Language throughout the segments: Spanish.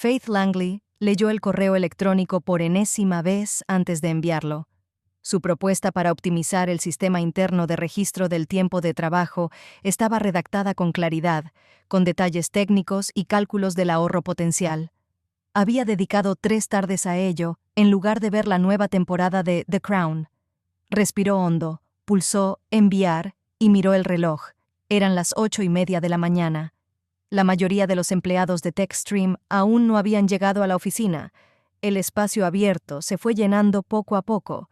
Faith Langley leyó el correo electrónico por enésima vez antes de enviarlo. Su propuesta para optimizar el sistema interno de registro del tiempo de trabajo estaba redactada con claridad, con detalles técnicos y cálculos del ahorro potencial. Había dedicado 3 tardes a ello, en lugar de ver la nueva temporada de The Crown. Respiró hondo, pulsó enviar y miró el reloj. Eran las 8:30 de la mañana. La mayoría de los empleados de TechStream aún no habían llegado a la oficina. El espacio abierto se fue llenando poco a poco.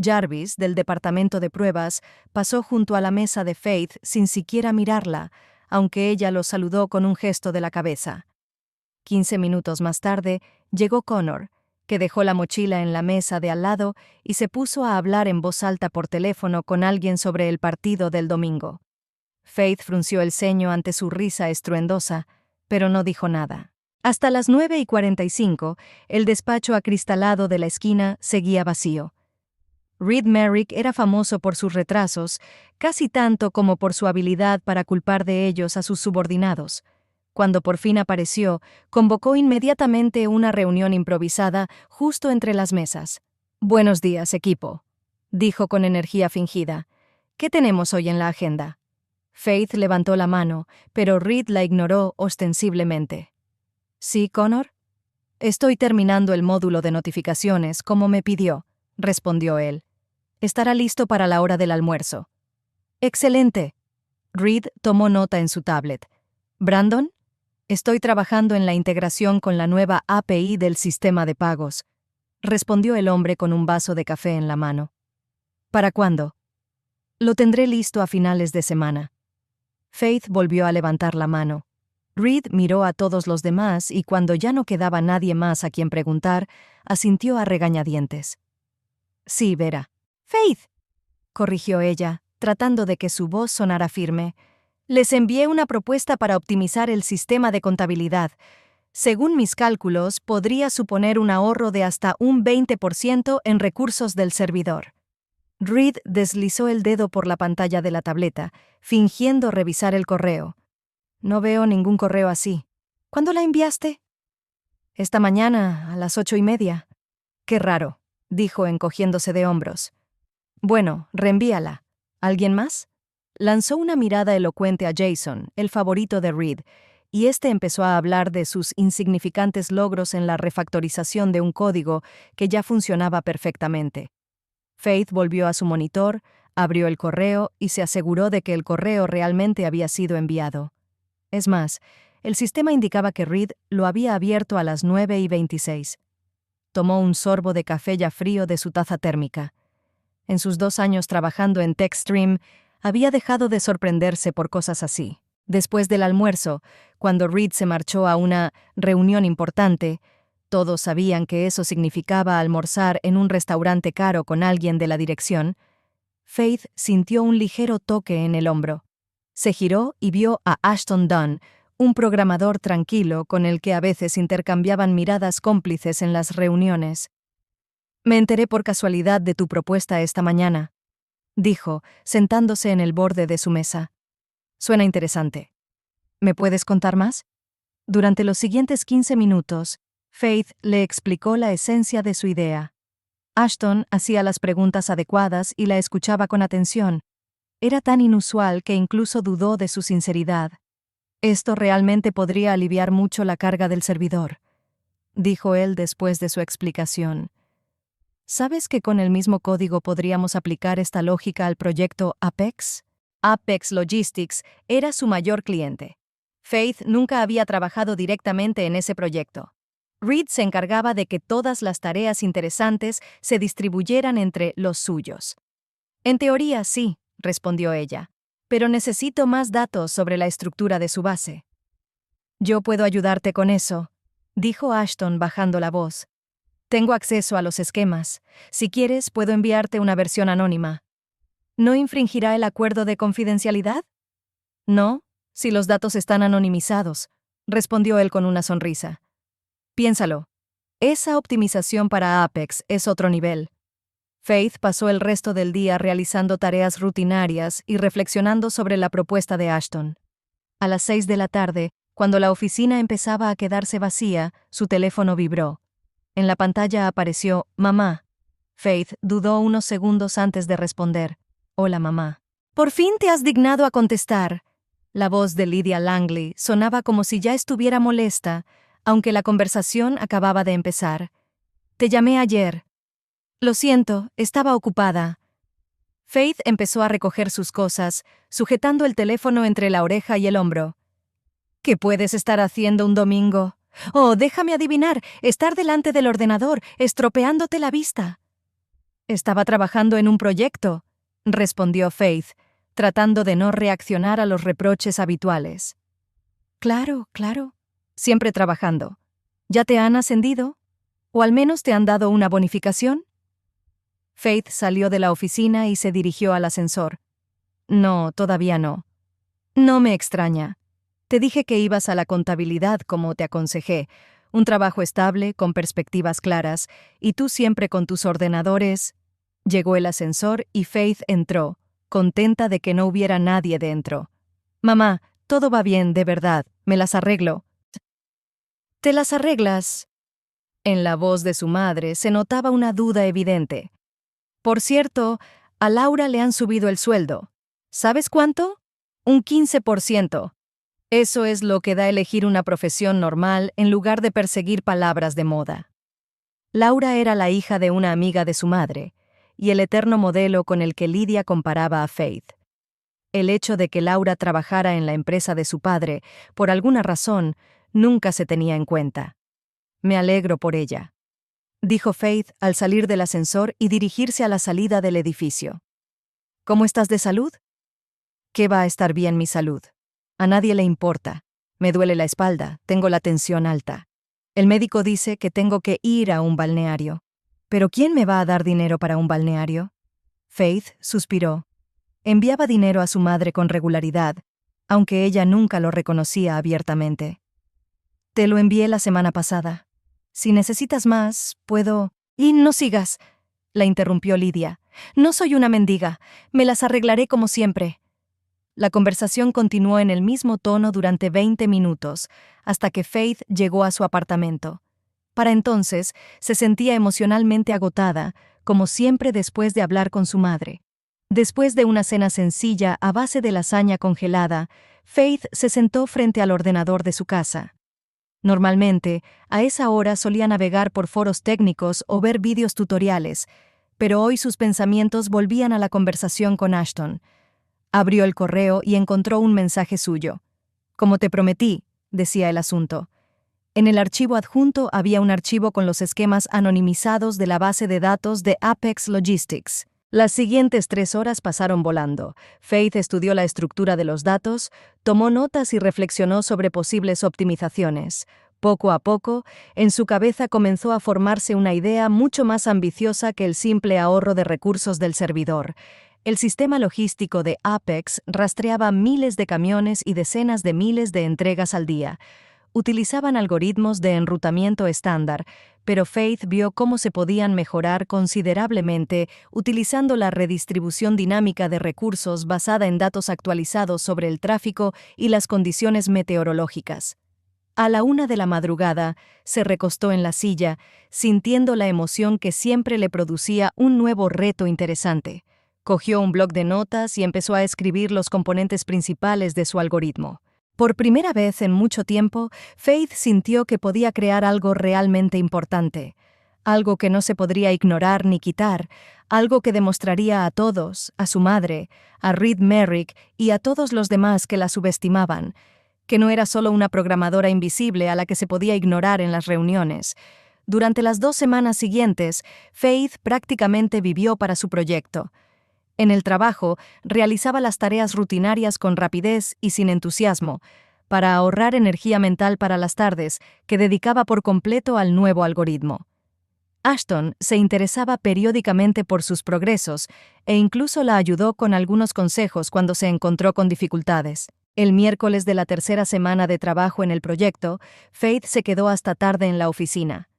Jarvis, del departamento de pruebas, pasó junto a la mesa de Faith sin siquiera mirarla, aunque ella lo saludó con un gesto de la cabeza. 15 minutos más tarde, llegó Connor, que dejó la mochila en la mesa de al lado y se puso a hablar en voz alta por teléfono con alguien sobre el partido del domingo. Faith frunció el ceño ante su risa estruendosa, pero no dijo nada. Hasta las 9:45, el despacho acristalado de la esquina seguía vacío. Reed Merrick era famoso por sus retrasos, casi tanto como por su habilidad para culpar de ellos a sus subordinados. Cuando por fin apareció, convocó inmediatamente una reunión improvisada justo entre las mesas. «Buenos días, equipo», dijo con energía fingida. «¿Qué tenemos hoy en la agenda?» Faith levantó la mano, pero Reed la ignoró ostensiblemente. «¿Sí, Connor?» «Estoy terminando el módulo de notificaciones, como me pidió», respondió él. «Estará listo para la hora del almuerzo». «Excelente». Reed tomó nota en su tablet. «Brandon?» «Estoy trabajando en la integración con la nueva API del sistema de pagos», respondió el hombre con un vaso de café en la mano. «¿Para cuándo?» «Lo tendré listo a finales de semana». Faith volvió a levantar la mano. Reed miró a todos los demás y cuando ya no quedaba nadie más a quien preguntar, asintió a regañadientes. «Sí, Vera». «Faith», corrigió ella, tratando de que su voz sonara firme. «Les envié una propuesta para optimizar el sistema de contabilidad. Según mis cálculos, podría suponer un ahorro de hasta un 20% en recursos del servidor». Reed deslizó el dedo por la pantalla de la tableta, fingiendo revisar el correo. «No veo ningún correo así». «¿Cuándo la enviaste?» «Esta mañana, a las 8:30». «Qué raro», dijo encogiéndose de hombros. «Bueno, reenvíala. ¿Alguien más?» Lanzó una mirada elocuente a Jason, el favorito de Reed, y éste empezó a hablar de sus insignificantes logros en la refactorización de un código que ya funcionaba perfectamente. Faith volvió a su monitor, abrió el correo y se aseguró de que el correo realmente había sido enviado. Es más, el sistema indicaba que Reed lo había abierto a las 9:26. Tomó un sorbo de café ya frío de su taza térmica. En sus 2 años trabajando en TechStream, había dejado de sorprenderse por cosas así. Después del almuerzo, cuando Reed se marchó a una reunión importante, todos sabían que eso significaba almorzar en un restaurante caro con alguien de la dirección. Faith sintió un ligero toque en el hombro. Se giró y vio a Ashton Dunn, un programador tranquilo con el que a veces intercambiaban miradas cómplices en las reuniones. «Me enteré por casualidad de tu propuesta esta mañana», dijo, sentándose en el borde de su mesa. «Suena interesante. ¿Me puedes contar más?» Durante los siguientes 15 minutos, Faith le explicó la esencia de su idea. Ashton hacía las preguntas adecuadas y la escuchaba con atención. Era tan inusual que incluso dudó de su sinceridad. «Esto realmente podría aliviar mucho la carga del servidor», dijo él después de su explicación. «¿Sabes que con el mismo código podríamos aplicar esta lógica al proyecto Apex?» Apex Logistics era su mayor cliente. Faith nunca había trabajado directamente en ese proyecto. Reed se encargaba de que todas las tareas interesantes se distribuyeran entre los suyos. «En teoría, sí», respondió ella, «pero necesito más datos sobre la estructura de su base». «Yo puedo ayudarte con eso», dijo Ashton bajando la voz. «Tengo acceso a los esquemas. Si quieres, puedo enviarte una versión anónima». «¿No infringirá el acuerdo de confidencialidad?» «No, si los datos están anonimizados», respondió él con una sonrisa. «Piénsalo. Esa optimización para Apex es otro nivel». Faith pasó el resto del día realizando tareas rutinarias y reflexionando sobre la propuesta de Ashton. A las 6 de la tarde, Cuando la oficina empezaba a quedarse vacía, su teléfono vibró. En la pantalla apareció «Mamá». Faith dudó unos segundos antes de responder. «Hola, mamá». «Por fin te has dignado a contestar». La voz de Lydia Langley sonaba como si ya estuviera molesta, aunque la conversación acababa de empezar. «Te llamé ayer». «Lo siento, estaba ocupada». Faith empezó a recoger sus cosas, sujetando el teléfono entre la oreja y el hombro. «¿Qué puedes estar haciendo un domingo? Oh, déjame adivinar, estar delante del ordenador, estropeándote la vista». «Estaba trabajando en un proyecto», respondió Faith, tratando de no reaccionar a los reproches habituales. «Claro, claro. Siempre trabajando. ¿Ya te han ascendido? ¿O al menos te han dado una bonificación?» Faith salió de la oficina y se dirigió al ascensor. «No, todavía no». «No me extraña. Te dije que ibas a la contabilidad como te aconsejé, un trabajo estable, con perspectivas claras, y tú siempre con tus ordenadores». Llegó el ascensor y Faith entró, contenta de que no hubiera nadie dentro. «Mamá, todo va bien, de verdad, me las arreglo». «¿Te las arreglas?» En la voz de su madre se notaba una duda evidente. «Por cierto, a Laura le han subido el sueldo. ¿Sabes cuánto? Un 15%. Eso es lo que da elegir una profesión normal en lugar de perseguir palabras de moda». Laura era la hija de una amiga de su madre, y el eterno modelo con el que Lydia comparaba a Faith. El hecho de que Laura trabajara en la empresa de su padre, por alguna razón, nunca se tenía en cuenta. «Me alegro por ella», dijo Faith al salir del ascensor y dirigirse a la salida del edificio. «¿Cómo estás de salud?» «¿Qué va a estar bien mi salud? A nadie le importa. Me duele la espalda, tengo la tensión alta. El médico dice que tengo que ir a un balneario. ¿Pero quién me va a dar dinero para un balneario?» Faith suspiró. Enviaba dinero a su madre con regularidad, aunque ella nunca lo reconocía abiertamente. «Te lo envié la semana pasada. Si necesitas más, puedo...» «Y no sigas», la interrumpió Lydia. «No soy una mendiga. Me las arreglaré como siempre». La conversación continuó en el mismo tono durante 20 minutos, hasta que Faith llegó a su apartamento. Para entonces, se sentía emocionalmente agotada, como siempre después de hablar con su madre. Después de una cena sencilla a base de lasaña congelada, Faith se sentó frente al ordenador de su casa. Normalmente, a esa hora solía navegar por foros técnicos o ver vídeos tutoriales, pero hoy sus pensamientos volvían a la conversación con Ashton. Abrió el correo y encontró un mensaje suyo. «Como te prometí», decía el asunto. En el archivo adjunto había un archivo con los esquemas anonimizados de la base de datos de Apex Logistics. Las siguientes 3 horas pasaron volando. Faith estudió la estructura de los datos, tomó notas y reflexionó sobre posibles optimizaciones. Poco a poco, en su cabeza comenzó a formarse una idea mucho más ambiciosa que el simple ahorro de recursos del servidor. El sistema logístico de Apex rastreaba miles de camiones y decenas de miles de entregas al día. Utilizaban algoritmos de enrutamiento estándar, pero Faith vio cómo se podían mejorar considerablemente utilizando la redistribución dinámica de recursos basada en datos actualizados sobre el tráfico y las condiciones meteorológicas. A la 1 de la madrugada, se recostó en la silla, sintiendo la emoción que siempre le producía un nuevo reto interesante. Cogió un bloc de notas y empezó a escribir los componentes principales de su algoritmo. Por primera vez en mucho tiempo, Faith sintió que podía crear algo realmente importante, algo que no se podría ignorar ni quitar, algo que demostraría a todos, a su madre, a Reed Merrick y a todos los demás que la subestimaban, que no era solo una programadora invisible a la que se podía ignorar en las reuniones. Durante las 2 semanas siguientes, Faith prácticamente vivió para su proyecto. En el trabajo, realizaba las tareas rutinarias con rapidez y sin entusiasmo, para ahorrar energía mental para las tardes, que dedicaba por completo al nuevo algoritmo. Ashton se interesaba periódicamente por sus progresos e incluso la ayudó con algunos consejos cuando se encontró con dificultades. El miércoles de la 3ª semana de trabajo en el proyecto, Faith se quedó hasta tarde en la oficina.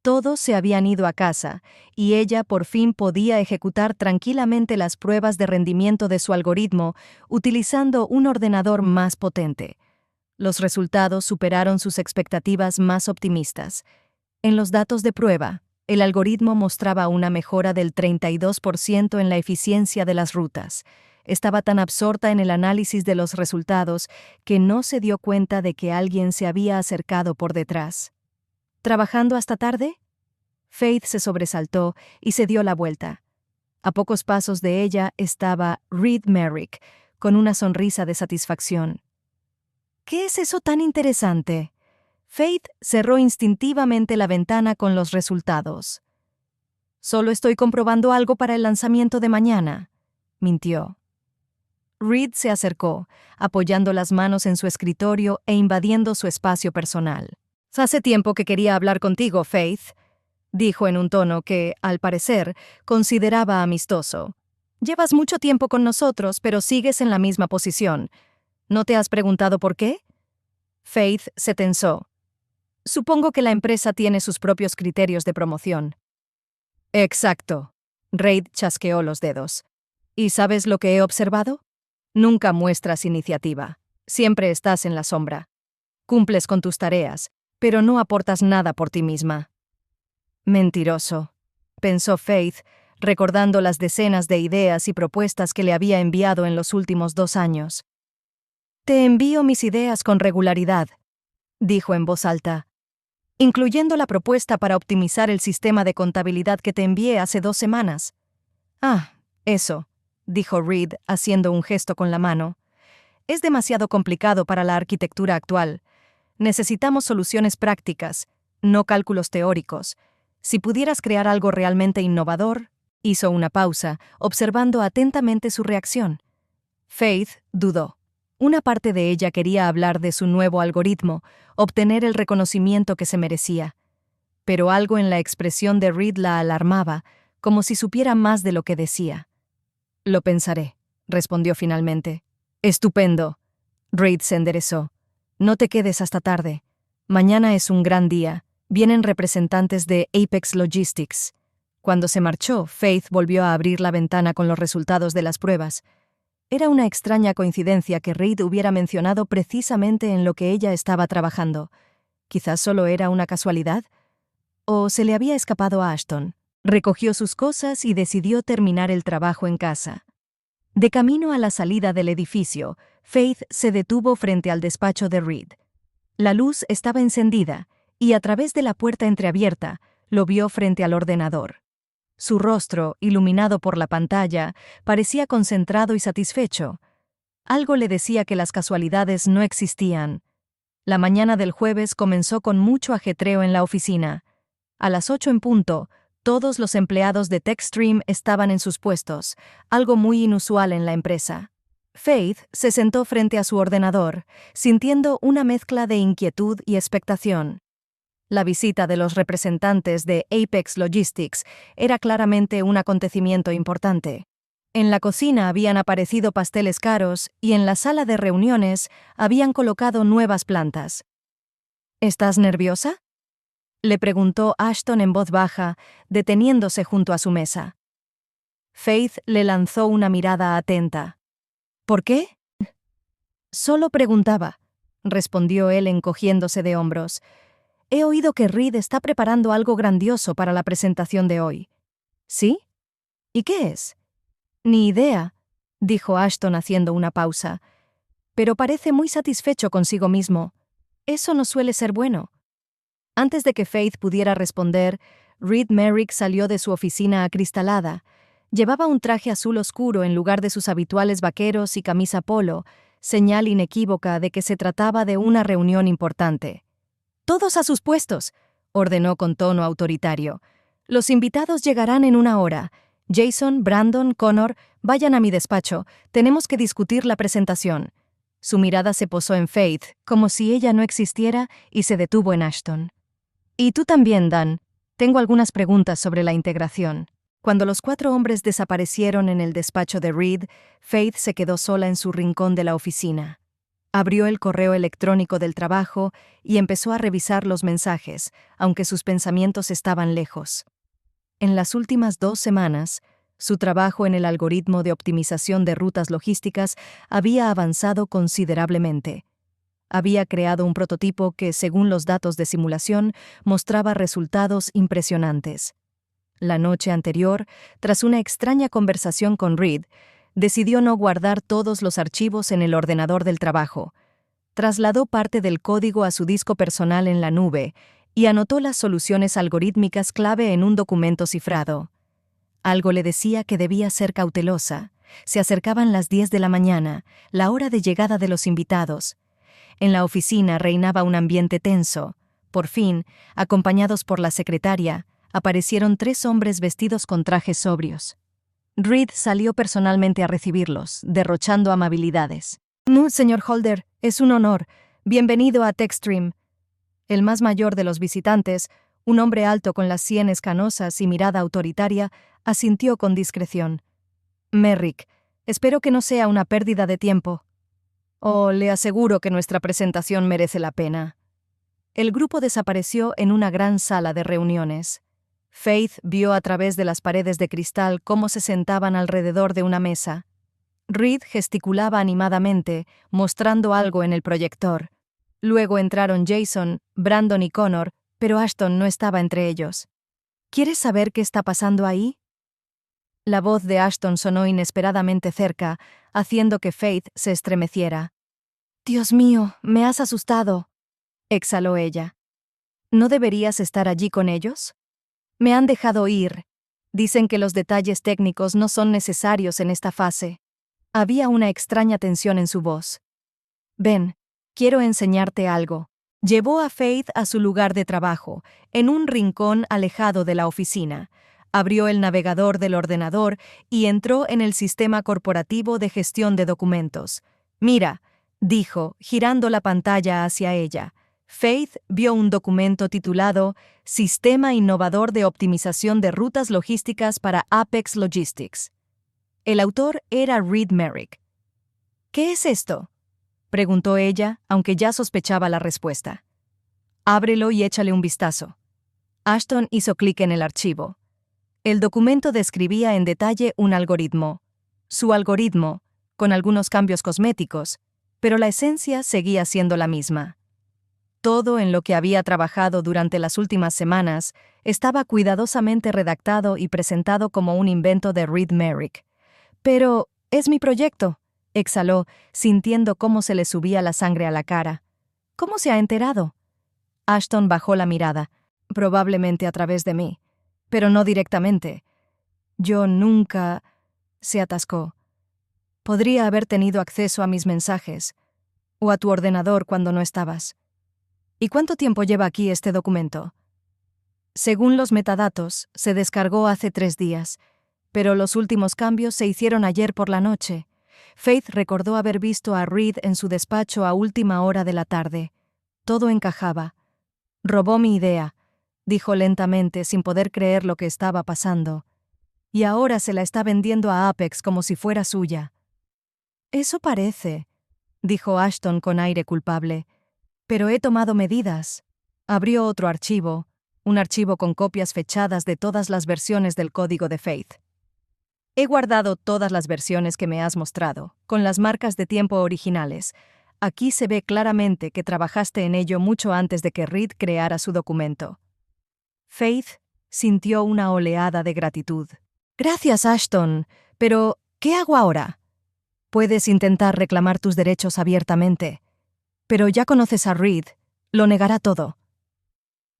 Todos se habían ido a casa, y ella por fin podía ejecutar tranquilamente las pruebas de rendimiento de su algoritmo utilizando un ordenador más potente. Los resultados superaron sus expectativas más optimistas. En los datos de prueba, el algoritmo mostraba una mejora del 32% en la eficiencia de las rutas. Estaba tan absorta en el análisis de los resultados que no se dio cuenta de que alguien se había acercado por detrás. ¿Trabajando hasta tarde? Faith se sobresaltó y se dio la vuelta. A pocos pasos de ella estaba Reed Merrick, con una sonrisa de satisfacción. ¿Qué es eso tan interesante? Faith cerró instintivamente la ventana con los resultados. Solo estoy comprobando algo para el lanzamiento de mañana, mintió. Reed se acercó, apoyando las manos en su escritorio e invadiendo su espacio personal. Hace tiempo que quería hablar contigo, Faith, dijo en un tono que, al parecer, consideraba amistoso. Llevas mucho tiempo con nosotros, pero sigues en la misma posición. ¿No te has preguntado por qué? Faith se tensó. Supongo que la empresa tiene sus propios criterios de promoción. Exacto. Reid chasqueó los dedos. ¿Y sabes lo que he observado? Nunca muestras iniciativa. Siempre estás en la sombra. Cumples con tus tareas, pero no aportas nada por ti misma. Mentiroso, pensó Faith, recordando las decenas de ideas y propuestas que le había enviado en los últimos 2 años. Te envío mis ideas con regularidad, dijo en voz alta, incluyendo la propuesta para optimizar el sistema de contabilidad que te envié hace 2 semanas. Ah, eso, dijo Reed, haciendo un gesto con la mano. Es demasiado complicado para la arquitectura actual. Necesitamos soluciones prácticas, no cálculos teóricos. Si pudieras crear algo realmente innovador, hizo una pausa, observando atentamente su reacción. Faith dudó. Una parte de ella quería hablar de su nuevo algoritmo, obtener el reconocimiento que se merecía. Pero algo en la expresión de Reed la alarmaba, como si supiera más de lo que decía. Lo pensaré, respondió finalmente. Estupendo. Reed se enderezó. No te quedes hasta tarde. Mañana es un gran día. Vienen representantes de Apex Logistics. Cuando se marchó, Faith volvió a abrir la ventana con los resultados de las pruebas. Era una extraña coincidencia que Reed hubiera mencionado precisamente en lo que ella estaba trabajando. Quizás solo era una casualidad. ¿O se le había escapado a Ashton? Recogió sus cosas y decidió terminar el trabajo en casa. De camino a la salida del edificio, Faith se detuvo frente al despacho de Reed. La luz estaba encendida, y a través de la puerta entreabierta, lo vio frente al ordenador. Su rostro, iluminado por la pantalla, parecía concentrado y satisfecho. Algo le decía que las casualidades no existían. La mañana del jueves comenzó con mucho ajetreo en la oficina. A las 8 en punto, todos los empleados de Techstream estaban en sus puestos, algo muy inusual en la empresa. Faith se sentó frente a su ordenador, sintiendo una mezcla de inquietud y expectación. La visita de los representantes de Apex Logistics era claramente un acontecimiento importante. En la cocina habían aparecido pasteles caros y en la sala de reuniones habían colocado nuevas plantas. ¿Estás nerviosa?, le preguntó Ashton en voz baja, deteniéndose junto a su mesa. Faith le lanzó una mirada atenta. ¿Por qué? Solo preguntaba, respondió él encogiéndose de hombros. He oído que Reed está preparando algo grandioso para la presentación de hoy. ¿Sí? ¿Y qué es? Ni idea, dijo Ashton haciendo una pausa. Pero parece muy satisfecho consigo mismo. Eso no suele ser bueno. Antes de que Faith pudiera responder, Reed Merrick salió de su oficina acristalada. Llevaba un traje azul oscuro en lugar de sus habituales vaqueros y camisa polo, señal inequívoca de que se trataba de una reunión importante. «Todos a sus puestos», ordenó con tono autoritario. «Los invitados llegarán en 1 hora. Jason, Brandon, Connor, vayan a mi despacho. Tenemos que discutir la presentación». Su mirada se posó en Faith, como si ella no existiera, y se detuvo en Ashton. «Y tú también, Dan. Tengo algunas preguntas sobre la integración». Cuando los 4 hombres desaparecieron en el despacho de Reed, Faith se quedó sola en su rincón de la oficina. Abrió el correo electrónico del trabajo y empezó a revisar los mensajes, aunque sus pensamientos estaban lejos. En las últimas 2 semanas, su trabajo en el algoritmo de optimización de rutas logísticas había avanzado considerablemente. Había creado un prototipo que, según los datos de simulación, mostraba resultados impresionantes. La noche anterior, tras una extraña conversación con Reed, decidió no guardar todos los archivos en el ordenador del trabajo. Trasladó parte del código a su disco personal en la nube y anotó las soluciones algorítmicas clave en un documento cifrado. Algo le decía que debía ser cautelosa. Se acercaban las 10 de la mañana, la hora de llegada de los invitados. En la oficina reinaba un ambiente tenso. Por fin, acompañados por la secretaria, aparecieron 3 hombres vestidos con trajes sobrios. Reed salió personalmente a recibirlos, derrochando amabilidades. «No, señor Holder, es un honor. Bienvenido a Techstream». El más mayor de los visitantes, un hombre alto con las sienes canosas y mirada autoritaria, asintió con discreción. «Merrick, espero que no sea una pérdida de tiempo». «Oh, le aseguro que nuestra presentación merece la pena». El grupo desapareció en una gran sala de reuniones. Faith vio a través de las paredes de cristal cómo se sentaban alrededor de una mesa. Reed gesticulaba animadamente, mostrando algo en el proyector. Luego entraron Jason, Brandon y Connor, pero Ashton no estaba entre ellos. «¿Quieres saber qué está pasando ahí?». La voz de Ashton sonó inesperadamente cerca, haciendo que Faith se estremeciera. «Dios mío, me has asustado», exhaló ella. «¿No deberías estar allí con ellos?». «Me han dejado ir. Dicen que los detalles técnicos no son necesarios en esta fase». Había una extraña tensión en su voz. «Ven, quiero enseñarte algo». Llevó a Faith a su lugar de trabajo, en un rincón alejado de la oficina. Abrió el navegador del ordenador y entró en el sistema corporativo de gestión de documentos. «Mira», dijo, girando la pantalla hacia ella. Faith vio un documento titulado «Sistema Innovador de Optimización de Rutas Logísticas para Apex Logistics». El autor era Reed Merrick. «¿Qué es esto?», preguntó ella, aunque ya sospechaba la respuesta. «Ábrelo y échale un vistazo». Ashton hizo clic en el archivo. El documento describía en detalle un algoritmo. Su algoritmo, con algunos cambios cosméticos, pero la esencia seguía siendo la misma. Todo en lo que había trabajado durante las últimas semanas estaba cuidadosamente redactado y presentado como un invento de Reed Merrick. «Pero es mi proyecto», exhaló, sintiendo cómo se le subía la sangre a la cara. «¿Cómo se ha enterado?». Ashton bajó la mirada. «Probablemente a través de mí, pero no directamente. Yo nunca…». Se atascó. «Podría haber tenido acceso a mis mensajes, o a tu ordenador cuando no estabas». «¿Y cuánto tiempo lleva aquí este documento?». «Según los metadatos, se descargó hace 3 días, pero los últimos cambios se hicieron ayer por la noche». Faith recordó haber visto a Reed en su despacho a última hora de la tarde. Todo encajaba. «Robó mi idea», dijo lentamente, sin poder creer lo que estaba pasando. «Y ahora se la está vendiendo a Apex como si fuera suya». «Eso parece», dijo Ashton con aire culpable. «Pero he tomado medidas». Abrió otro archivo, un archivo con copias fechadas de todas las versiones del código de Faith. «He guardado todas las versiones que me has mostrado, con las marcas de tiempo originales. Aquí se ve claramente que trabajaste en ello mucho antes de que Reed creara su documento». Faith sintió una oleada de gratitud. «Gracias, Ashton, pero ¿qué hago ahora?». «Puedes intentar reclamar tus derechos abiertamente. Pero ya conoces a Reed, lo negará todo».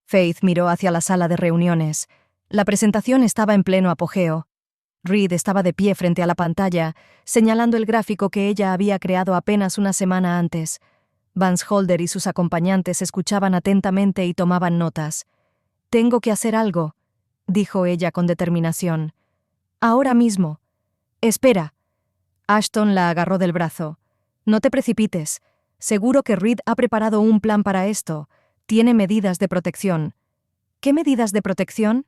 Faith miró hacia la sala de reuniones. La presentación estaba en pleno apogeo. Reed estaba de pie frente a la pantalla, señalando el gráfico que ella había creado apenas una semana antes. Vance Holder y sus acompañantes escuchaban atentamente y tomaban notas. «Tengo que hacer algo», dijo ella con determinación. «Ahora mismo». «Espera». Ashton la agarró del brazo. «No te precipites. Seguro que Reed ha preparado un plan para esto. Tiene medidas de protección». «¿Qué medidas de protección?».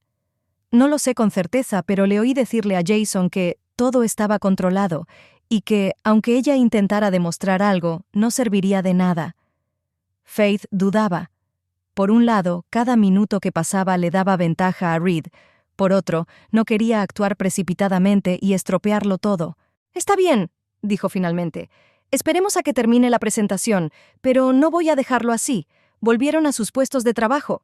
«No lo sé con certeza, pero le oí decirle a Jason que todo estaba controlado y que, aunque ella intentara demostrar algo, no serviría de nada». Faith dudaba. Por un lado, cada minuto que pasaba le daba ventaja a Reed. Por otro, no quería actuar precipitadamente y estropearlo todo. «Está bien», dijo finalmente. Esperemos a que termine la presentación, pero no voy a dejarlo así. Volvieron a sus puestos de trabajo.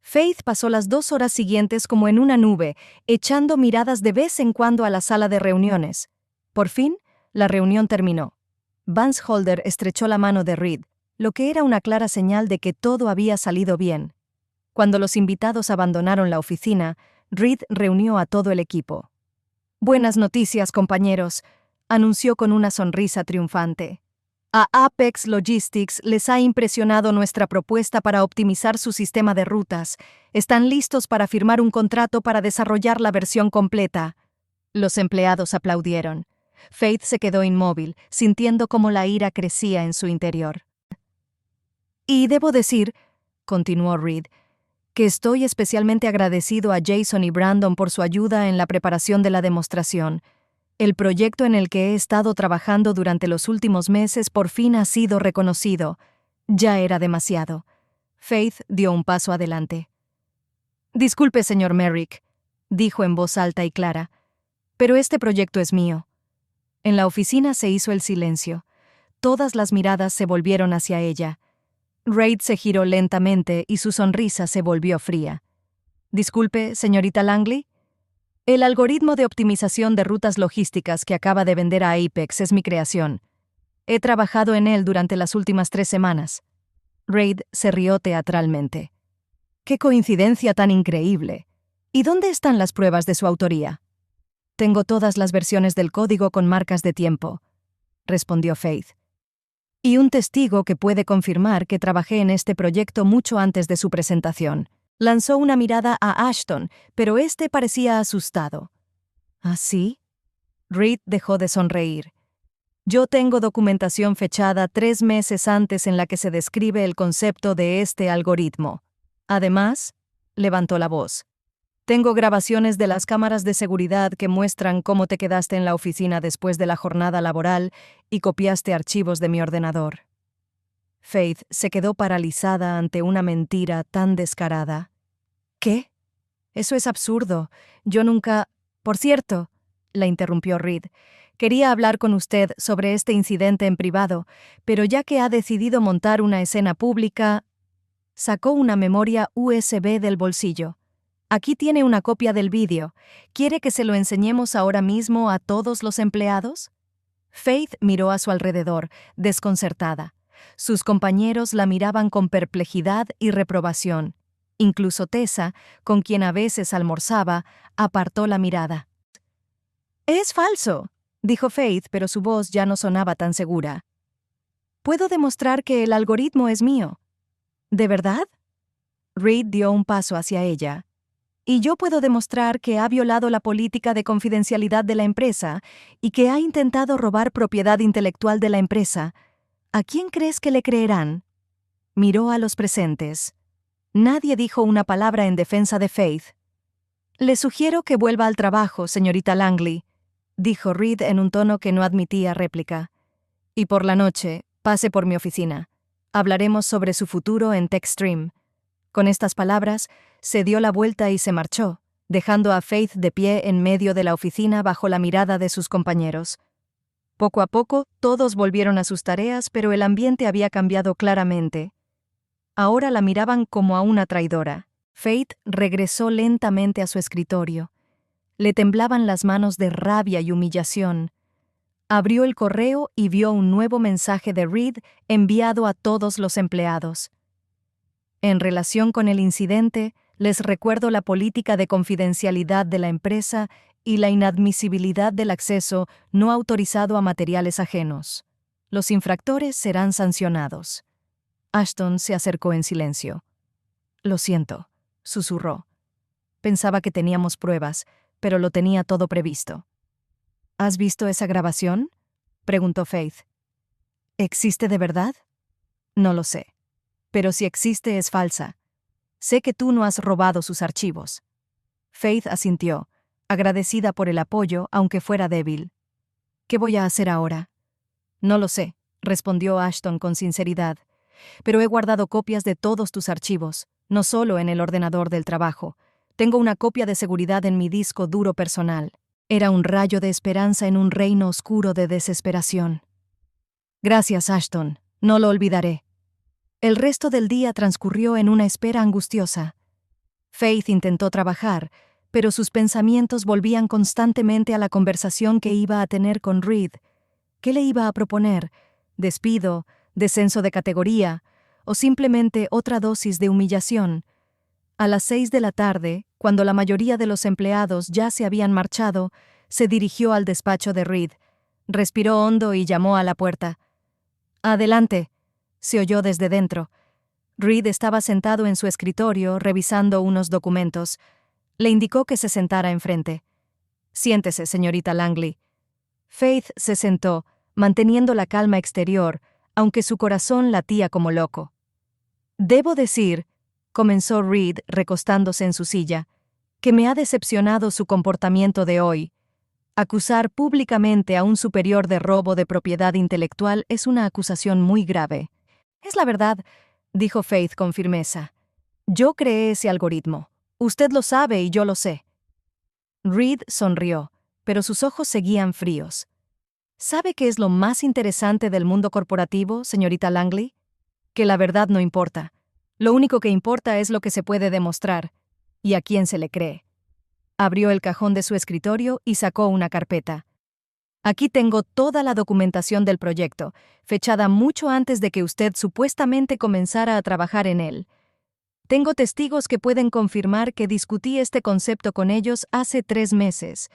Faith pasó las 2 horas siguientes como en una nube, echando miradas de vez en cuando a la sala de reuniones. Por fin, la reunión terminó. Vance Holder estrechó la mano de Reed, lo que era una clara señal de que todo había salido bien. Cuando los invitados abandonaron la oficina, Reed reunió a todo el equipo. «Buenas noticias, compañeros», anunció con una sonrisa triunfante. A Apex Logistics les ha impresionado nuestra propuesta para optimizar su sistema de rutas. Están listos para firmar un contrato para desarrollar la versión completa. Los empleados aplaudieron. Faith se quedó inmóvil, sintiendo cómo la ira crecía en su interior. «Y debo decir», continuó Reed, «que estoy especialmente agradecido a Jason y Brandon por su ayuda en la preparación de la demostración. El proyecto en el que he estado trabajando durante los últimos meses por fin ha sido reconocido. Ya era demasiado». Faith dio un paso adelante. «Disculpe, señor Merrick», dijo en voz alta y clara, «pero este proyecto es mío». En la oficina se hizo el silencio. Todas las miradas se volvieron hacia ella. Reid se giró lentamente y su sonrisa se volvió fría. «Disculpe, señorita Langley. El algoritmo de optimización de rutas logísticas que acaba de vender a Apex es mi creación. He trabajado en él durante las últimas 3 semanas». Reid se rió teatralmente. «¡Qué coincidencia tan increíble! ¿Y dónde están las pruebas de su autoría?» «Tengo todas las versiones del código con marcas de tiempo», respondió Faith. «Y un testigo que puede confirmar que trabajé en este proyecto mucho antes de su presentación». Lanzó una mirada a Ashton, pero este parecía asustado. ¿Ah, sí? Reed dejó de sonreír. «Yo tengo documentación fechada 3 meses antes en la que se describe el concepto de este algoritmo. Además», levantó la voz, «tengo grabaciones de las cámaras de seguridad que muestran cómo te quedaste en la oficina después de la jornada laboral y copiaste archivos de mi ordenador». Faith se quedó paralizada ante una mentira tan descarada. «¿Qué? Eso es absurdo. Yo nunca...» «Por cierto», la interrumpió Reed, «quería hablar con usted sobre este incidente en privado, pero ya que ha decidido montar una escena pública...» Sacó una memoria USB del bolsillo. «Aquí tiene una copia del vídeo. ¿Quiere que se lo enseñemos ahora mismo a todos los empleados?» Faith miró a su alrededor, desconcertada. Sus compañeros la miraban con perplejidad y reprobación. Incluso Tessa, con quien a veces almorzaba, apartó la mirada. «Es falso», dijo Faith, pero su voz ya no sonaba tan segura. «Puedo demostrar que el algoritmo es mío». «¿De verdad?» Reed dio un paso hacia ella. «Y yo puedo demostrar que ha violado la política de confidencialidad de la empresa y que ha intentado robar propiedad intelectual de la empresa. ¿A quién crees que le creerán?» Miró a los presentes. Nadie dijo una palabra en defensa de Faith. «Le sugiero que vuelva al trabajo, señorita Langley», dijo Reed en un tono que no admitía réplica. «Y por la noche, pase por mi oficina. Hablaremos sobre su futuro en TechStream». Con estas palabras, se dio la vuelta y se marchó, dejando a Faith de pie en medio de la oficina bajo la mirada de sus compañeros. Poco a poco, todos volvieron a sus tareas, pero el ambiente había cambiado claramente. Ahora la miraban como a una traidora. Faith regresó lentamente a su escritorio. Le temblaban las manos de rabia y humillación. Abrió el correo y vio un nuevo mensaje de Reed enviado a todos los empleados. «En relación con el incidente, les recuerdo la política de confidencialidad de la empresa y la inadmisibilidad del acceso no autorizado a materiales ajenos. Los infractores serán sancionados». Ashton se acercó en silencio. «Lo siento», susurró. «Pensaba que teníamos pruebas, pero lo tenía todo previsto». «¿Has visto esa grabación?», preguntó Faith. «¿Existe de verdad?». «No lo sé. Pero si existe es falsa. Sé que tú no has robado sus archivos». Faith asintió, agradecida por el apoyo, aunque fuera débil. «¿Qué voy a hacer ahora?». «No lo sé», respondió Ashton con sinceridad. «Pero he guardado copias de todos tus archivos, no solo en el ordenador del trabajo. Tengo una copia de seguridad en mi disco duro personal». Era un rayo de esperanza en un reino oscuro de desesperación. Gracias, Ashton. No lo olvidaré. El resto del día transcurrió en una espera angustiosa. Faith intentó trabajar, pero sus pensamientos volvían constantemente a la conversación que iba a tener con Reed. ¿Qué le iba a proponer? ¿Despido? ¿Descenso de categoría? ¿O simplemente otra dosis de humillación? A las 6 de la tarde, cuando la mayoría de los empleados ya se habían marchado, se dirigió al despacho de Reed. Respiró hondo y llamó a la puerta. «Adelante», se oyó desde dentro. Reed estaba sentado en su escritorio, revisando unos documentos. Le indicó que se sentara enfrente. «Siéntese, señorita Langley». Faith se sentó, manteniendo la calma exterior, aunque su corazón latía como loco. «Debo decir», comenzó Reed recostándose en su silla, «que me ha decepcionado su comportamiento de hoy. Acusar públicamente a un superior de robo de propiedad intelectual es una acusación muy grave». «Es la verdad», dijo Faith con firmeza. «Yo creé ese algoritmo. Usted lo sabe y yo lo sé». Reed sonrió, pero sus ojos seguían fríos. ¿Sabe qué es lo más interesante del mundo corporativo, señorita Langley? Que la verdad no importa. Lo único que importa es lo que se puede demostrar, y a quién se le cree. Abrió el cajón de su escritorio y sacó una carpeta. «Aquí tengo toda la documentación del proyecto, fechada mucho antes de que usted supuestamente comenzara a trabajar en él. Tengo testigos que pueden confirmar que discutí este concepto con ellos hace 3 meses.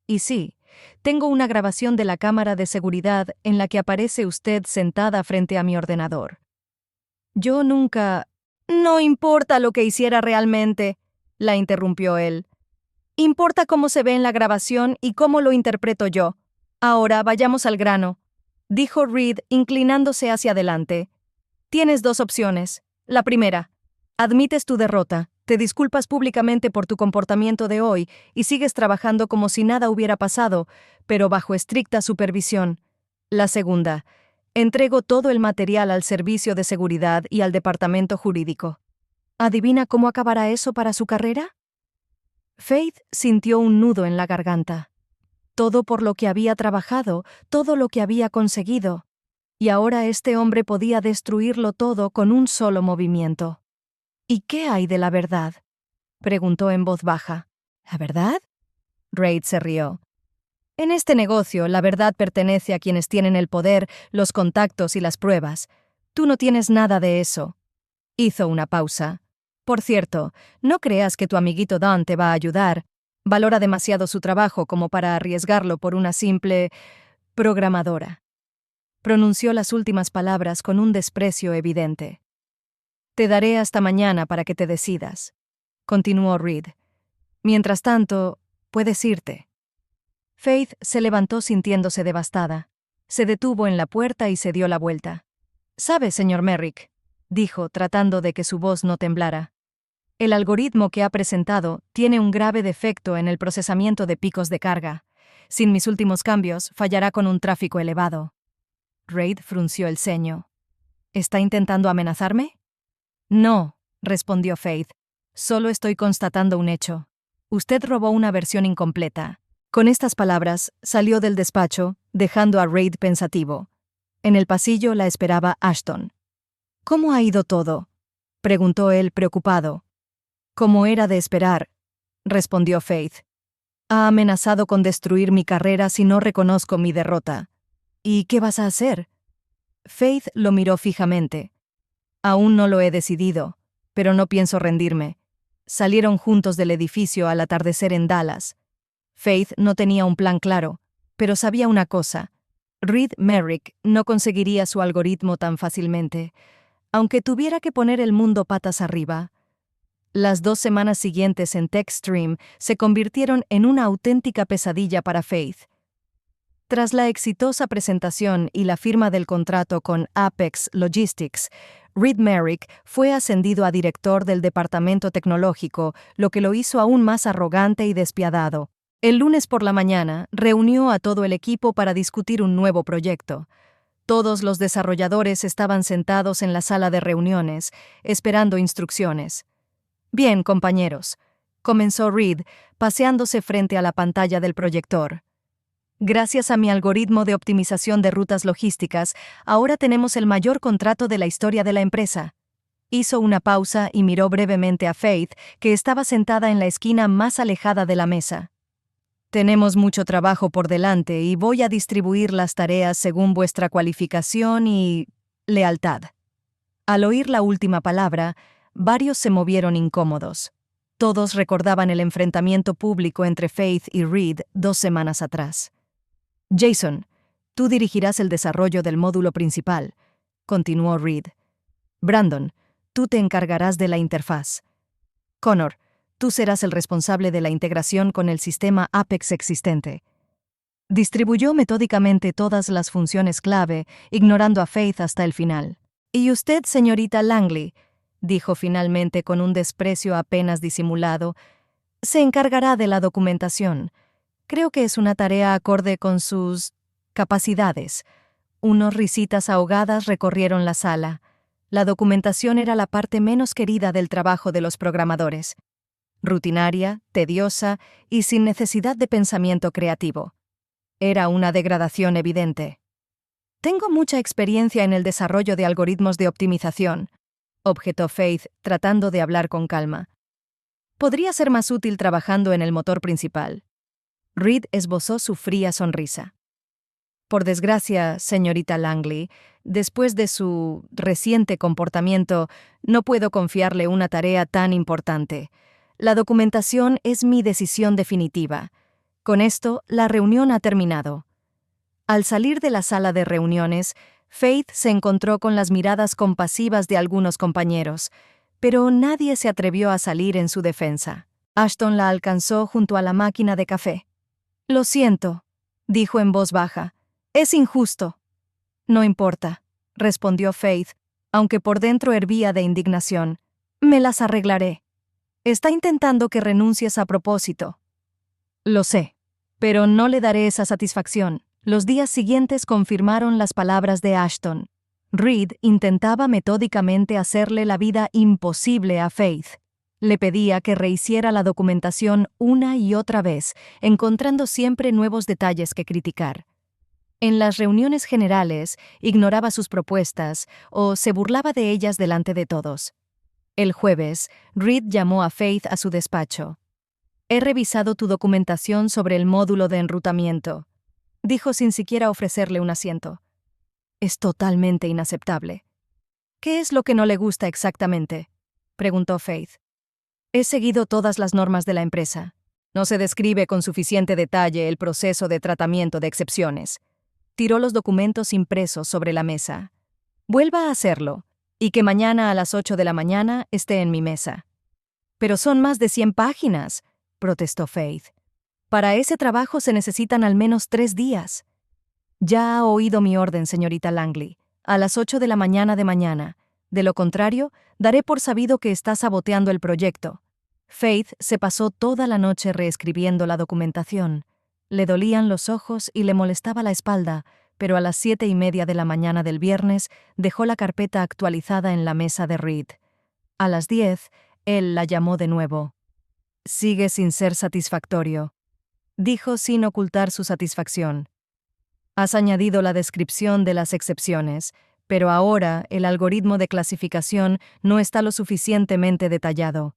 Y sí, tengo una grabación de la cámara de seguridad en la que aparece usted sentada frente a mi ordenador. Yo nunca... No importa lo que hiciera realmente», la interrumpió él. «Importa cómo se ve en la grabación y cómo lo interpreto yo. Ahora vayamos al grano», dijo Reed inclinándose hacia adelante. «Tienes 2 opciones. La primera, admites tu derrota, te disculpas públicamente por tu comportamiento de hoy y sigues trabajando como si nada hubiera pasado, pero bajo estricta supervisión. La segunda, entrego todo el material al Servicio de Seguridad y al Departamento Jurídico. ¿Adivina cómo acabará eso para su carrera?» Faith sintió un nudo en la garganta. Todo por lo que había trabajado, todo lo que había conseguido. Y ahora este hombre podía destruirlo todo con un solo movimiento. «¿Y qué hay de la verdad?», preguntó en voz baja. «¿La verdad?», Reid se rió. «En este negocio, la verdad pertenece a quienes tienen el poder, los contactos y las pruebas. Tú no tienes nada de eso». Hizo una pausa. «Por cierto, no creas que tu amiguito Don te va a ayudar. Valora demasiado su trabajo como para arriesgarlo por una simple programadora». Pronunció las últimas palabras con un desprecio evidente. «Te daré hasta mañana para que te decidas», continuó Reed. «Mientras tanto, puedes irte». Faith se levantó sintiéndose devastada. Se detuvo en la puerta y se dio la vuelta. «Sabe, señor Merrick», dijo, tratando de que su voz no temblara, «el algoritmo que ha presentado tiene un grave defecto en el procesamiento de picos de carga. Sin mis últimos cambios, fallará con un tráfico elevado». Reid frunció el ceño. «¿Está intentando amenazarme?» «No», respondió Faith. «Solo estoy constatando un hecho. Usted robó una versión incompleta». Con estas palabras, salió del despacho, dejando a Reid pensativo. En el pasillo la esperaba Ashton. «¿Cómo ha ido todo?», preguntó él preocupado. «Como era de esperar», respondió Faith. «Ha amenazado con destruir mi carrera si no reconozco mi derrota». «¿Y qué vas a hacer?». Faith lo miró fijamente. «Aún no lo he decidido, pero no pienso rendirme». Salieron juntos del edificio al atardecer en Dallas. Faith no tenía un plan claro, pero sabía una cosa. Reed Merrick no conseguiría su algoritmo tan fácilmente, aunque tuviera que poner el mundo patas arriba. Las 2 semanas siguientes en TechStream se convirtieron en una auténtica pesadilla para Faith. Tras la exitosa presentación y la firma del contrato con Apex Logistics, Reed Merrick fue ascendido a director del departamento tecnológico, lo que lo hizo aún más arrogante y despiadado. El lunes por la mañana, reunió a todo el equipo para discutir un nuevo proyecto. Todos los desarrolladores estaban sentados en la sala de reuniones, esperando instrucciones. «Bien, compañeros», comenzó Reed, paseándose frente a la pantalla del proyector. Gracias a mi algoritmo de optimización de rutas logísticas, ahora tenemos el mayor contrato de la historia de la empresa. Hizo una pausa y miró brevemente a Faith, que estaba sentada en la esquina más alejada de la mesa. Tenemos mucho trabajo por delante y voy a distribuir las tareas según vuestra cualificación y lealtad. Al oír la última palabra, varios se movieron incómodos. Todos recordaban el enfrentamiento público entre Faith y Reed 2 semanas atrás. Jason, tú dirigirás el desarrollo del módulo principal, continuó Reed. Brandon, tú te encargarás de la interfaz. Connor, tú serás el responsable de la integración con el sistema Apex existente. Distribuyó metódicamente todas las funciones clave, ignorando a Faith hasta el final. Y usted, señorita Langley, dijo finalmente con un desprecio apenas disimulado, se encargará de la documentación. Creo que es una tarea acorde con sus capacidades. Unos risitas ahogadas recorrieron la sala. La documentación era la parte menos querida del trabajo de los programadores. Rutinaria, tediosa y sin necesidad de pensamiento creativo. Era una degradación evidente. Tengo mucha experiencia en el desarrollo de algoritmos de optimización, objetó Faith, tratando de hablar con calma. Podría ser más útil trabajando en el motor principal. Reed esbozó su fría sonrisa. Por desgracia, señorita Langley, después de su reciente comportamiento, no puedo confiarle una tarea tan importante. La documentación es mi decisión definitiva. Con esto, la reunión ha terminado. Al salir de la sala de reuniones, Faith se encontró con las miradas compasivas de algunos compañeros, pero nadie se atrevió a salir en su defensa. Ashton la alcanzó junto a la máquina de café. «Lo siento», dijo en voz baja. «Es injusto». «No importa», respondió Faith, aunque por dentro hervía de indignación. «Me las arreglaré. Está intentando que renuncies a propósito». «Lo sé, pero no le daré esa satisfacción». Los días siguientes confirmaron las palabras de Ashton. Reed intentaba metódicamente hacerle la vida imposible a Faith. Le pedía que rehiciera la documentación una y otra vez, encontrando siempre nuevos detalles que criticar. En las reuniones generales, ignoraba sus propuestas o se burlaba de ellas delante de todos. El jueves, Reed llamó a Faith a su despacho. «He revisado tu documentación sobre el módulo de enrutamiento», dijo sin siquiera ofrecerle un asiento. «Es totalmente inaceptable». «¿Qué es lo que no le gusta exactamente?», preguntó Faith. «He seguido todas las normas de la empresa. No se describe con suficiente detalle el proceso de tratamiento de excepciones». Tiró los documentos impresos sobre la mesa. «Vuelva a hacerlo, y que mañana a las 8 de la mañana esté en mi mesa». «Pero son más de 100 páginas», protestó Faith. «Para ese trabajo se necesitan al menos 3 días». «Ya ha oído mi orden, señorita Langley. A las 8 de la mañana de mañana. De lo contrario, daré por sabido que está saboteando el proyecto». Faith se pasó toda la noche reescribiendo la documentación. Le dolían los ojos y le molestaba la espalda, pero a las 7:30 de la mañana del viernes dejó la carpeta actualizada en la mesa de Reed. A las 10, él la llamó de nuevo. «Sigue sin ser satisfactorio», dijo sin ocultar su satisfacción. «Has añadido la descripción de las excepciones, pero ahora el algoritmo de clasificación no está lo suficientemente detallado.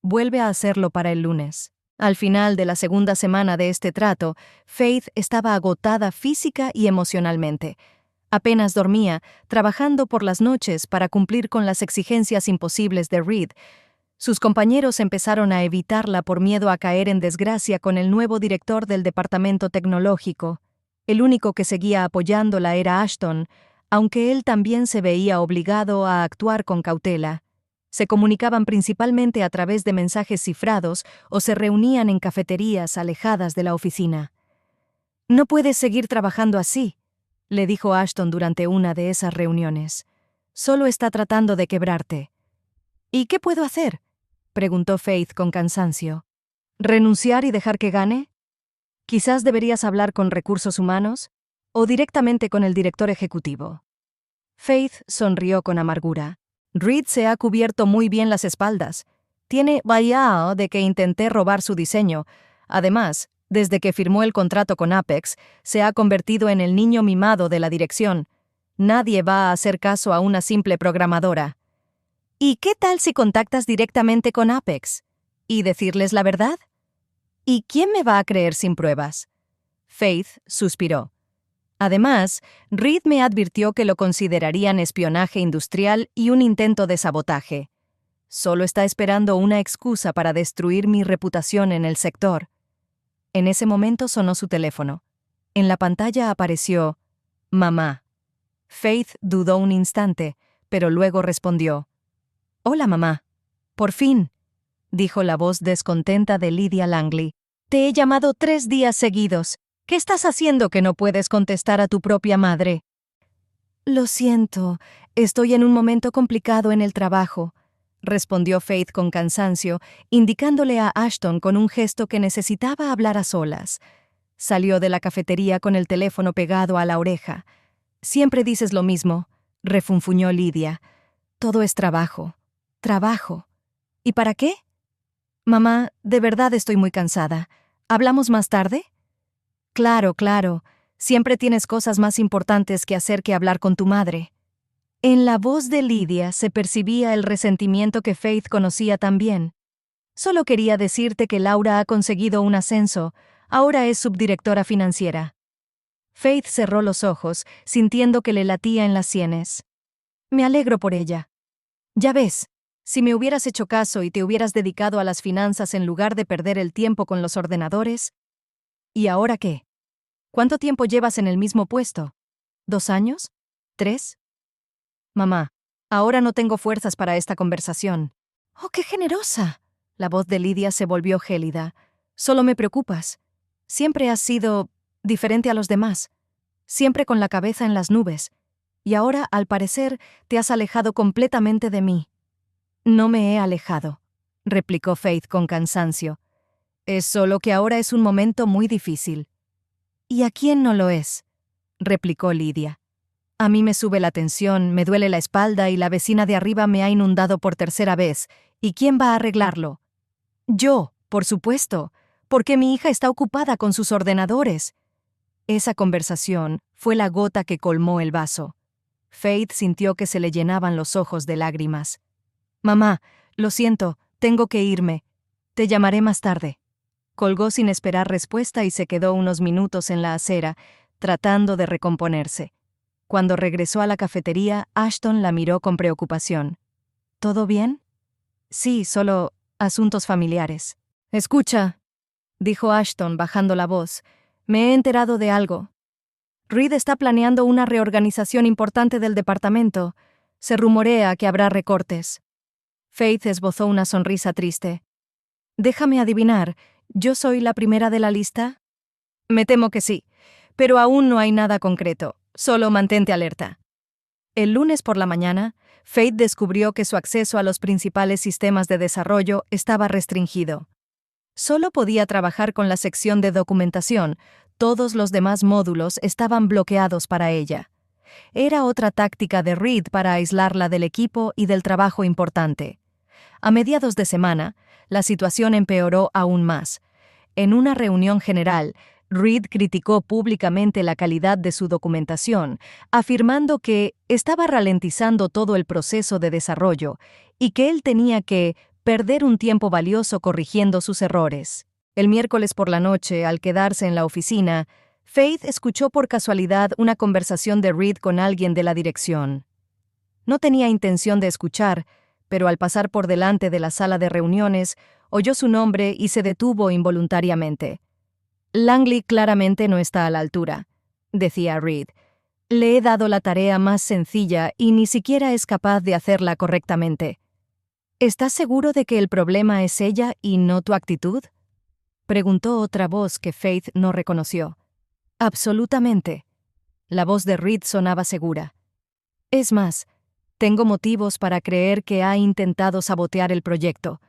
Vuelve a hacerlo para el lunes». Al final de la segunda semana de este trato, Faith estaba agotada física y emocionalmente. Apenas dormía, trabajando por las noches para cumplir con las exigencias imposibles de Reed. Sus compañeros empezaron a evitarla por miedo a caer en desgracia con el nuevo director del departamento tecnológico. El único que seguía apoyándola era Ashton, aunque él también se veía obligado a actuar con cautela. Se comunicaban principalmente a través de mensajes cifrados o se reunían en cafeterías alejadas de la oficina. «No puedes seguir trabajando así», le dijo Ashton durante una de esas reuniones. «Solo está tratando de quebrarte». «¿Y qué puedo hacer?», preguntó Faith con cansancio. «¿Renunciar y dejar que gane? Quizás deberías hablar con recursos humanos o directamente con el director ejecutivo». Faith sonrió con amargura. «Reed se ha cubierto muy bien las espaldas. Tiene vallado de que intenté robar su diseño. Además, Desde que firmó el contrato con Apex, se ha convertido en el niño mimado de la dirección. Nadie va a hacer caso a una simple programadora. ¿Y qué tal si contactas directamente con Apex? ¿Y decirles la verdad? ¿Y quién me va a creer sin pruebas? Faith suspiró. Además, Reed me advirtió que lo considerarían espionaje industrial y un intento de sabotaje. Solo está esperando una excusa para destruir mi reputación en el sector. En ese momento sonó su teléfono. En la pantalla apareció «Mamá». Faith dudó un instante, pero luego respondió. «Hola, mamá». «Por fin», dijo la voz descontenta de Lydia Langley. «Te he llamado 3 días seguidos. ¿Qué estás haciendo que no puedes contestar a tu propia madre?» «Lo siento, estoy en un momento complicado en el trabajo», respondió Faith con cansancio, indicándole a Ashton con un gesto que necesitaba hablar a solas. Salió de la cafetería con el teléfono pegado a la oreja. «Siempre dices lo mismo», refunfuñó Lydia. «Todo es trabajo. Trabajo. ¿Y para qué?» «Mamá, de verdad estoy muy cansada. ¿Hablamos más tarde?» «Claro, claro. Siempre tienes cosas más importantes que hacer que hablar con tu madre». En la voz de Lydia se percibía el resentimiento que Faith conocía también. «Solo quería decirte que Laura ha conseguido un ascenso. Ahora es subdirectora financiera». Faith cerró los ojos, sintiendo que le latía en las sienes. «Me alegro por ella. Ya ves, si me hubieras hecho caso y te hubieras dedicado a las finanzas en lugar de perder el tiempo con los ordenadores». «¿Y ahora qué? ¿Cuánto tiempo llevas en el mismo puesto? ¿2 años? ¿3? «Mamá, ahora no tengo fuerzas para esta conversación». «¡Oh, qué generosa!» La voz de Lydia se volvió gélida. «Solo me preocupas. Siempre has sido diferente a los demás. Siempre con la cabeza en las nubes. Y ahora, al parecer, te has alejado completamente de mí». «No me he alejado», replicó Faith con cansancio. «Es solo que ahora es un momento muy difícil». «¿Y a quién no lo es?», replicó Lydia. «A mí me sube la tensión, me duele la espalda y la vecina de arriba me ha inundado por 3ª vez. ¿Y quién va a arreglarlo?». «Yo, por supuesto, porque mi hija está ocupada con sus ordenadores». Esa conversación fue la gota que colmó el vaso. Faith sintió que se le llenaban los ojos de lágrimas. «Mamá, lo siento, tengo que irme. Te llamaré más tarde». Colgó sin esperar respuesta y se quedó unos minutos en la acera, tratando de recomponerse. Cuando regresó a la cafetería, Ashton la miró con preocupación. «¿Todo bien?» «Sí, solo asuntos familiares». «Escucha», dijo Ashton bajando la voz, «me he enterado de algo. Reed está planeando una reorganización importante del departamento. Se rumorea que habrá recortes». Faith esbozó una sonrisa triste. «Déjame adivinar, ¿yo soy la primera de la lista?» «Me temo que sí, pero aún no hay nada concreto. Solo mantente alerta». El lunes por la mañana, Faith descubrió que su acceso a los principales sistemas de desarrollo estaba restringido. Solo podía trabajar con la sección de documentación, todos los demás módulos estaban bloqueados para ella. Era otra táctica de Reed para aislarla del equipo y del trabajo importante. A mediados de semana, la situación empeoró aún más. En una reunión general, Reed criticó públicamente la calidad de su documentación, afirmando que estaba ralentizando todo el proceso de desarrollo y que él tenía que perder un tiempo valioso corrigiendo sus errores. El miércoles por la noche, al quedarse en la oficina, Faith escuchó por casualidad una conversación de Reed con alguien de la dirección. No tenía intención de escuchar, pero al pasar por delante de la sala de reuniones, oyó su nombre y se detuvo involuntariamente. «Langley claramente no está a la altura», decía Reed. «Le he dado la tarea más sencilla y ni siquiera es capaz de hacerla correctamente». «¿Estás seguro de que el problema es ella y no tu actitud?», preguntó otra voz que Faith no reconoció. «Absolutamente». La voz de Reed sonaba segura. «Es más, tengo motivos para creer que ha intentado sabotear el proyecto.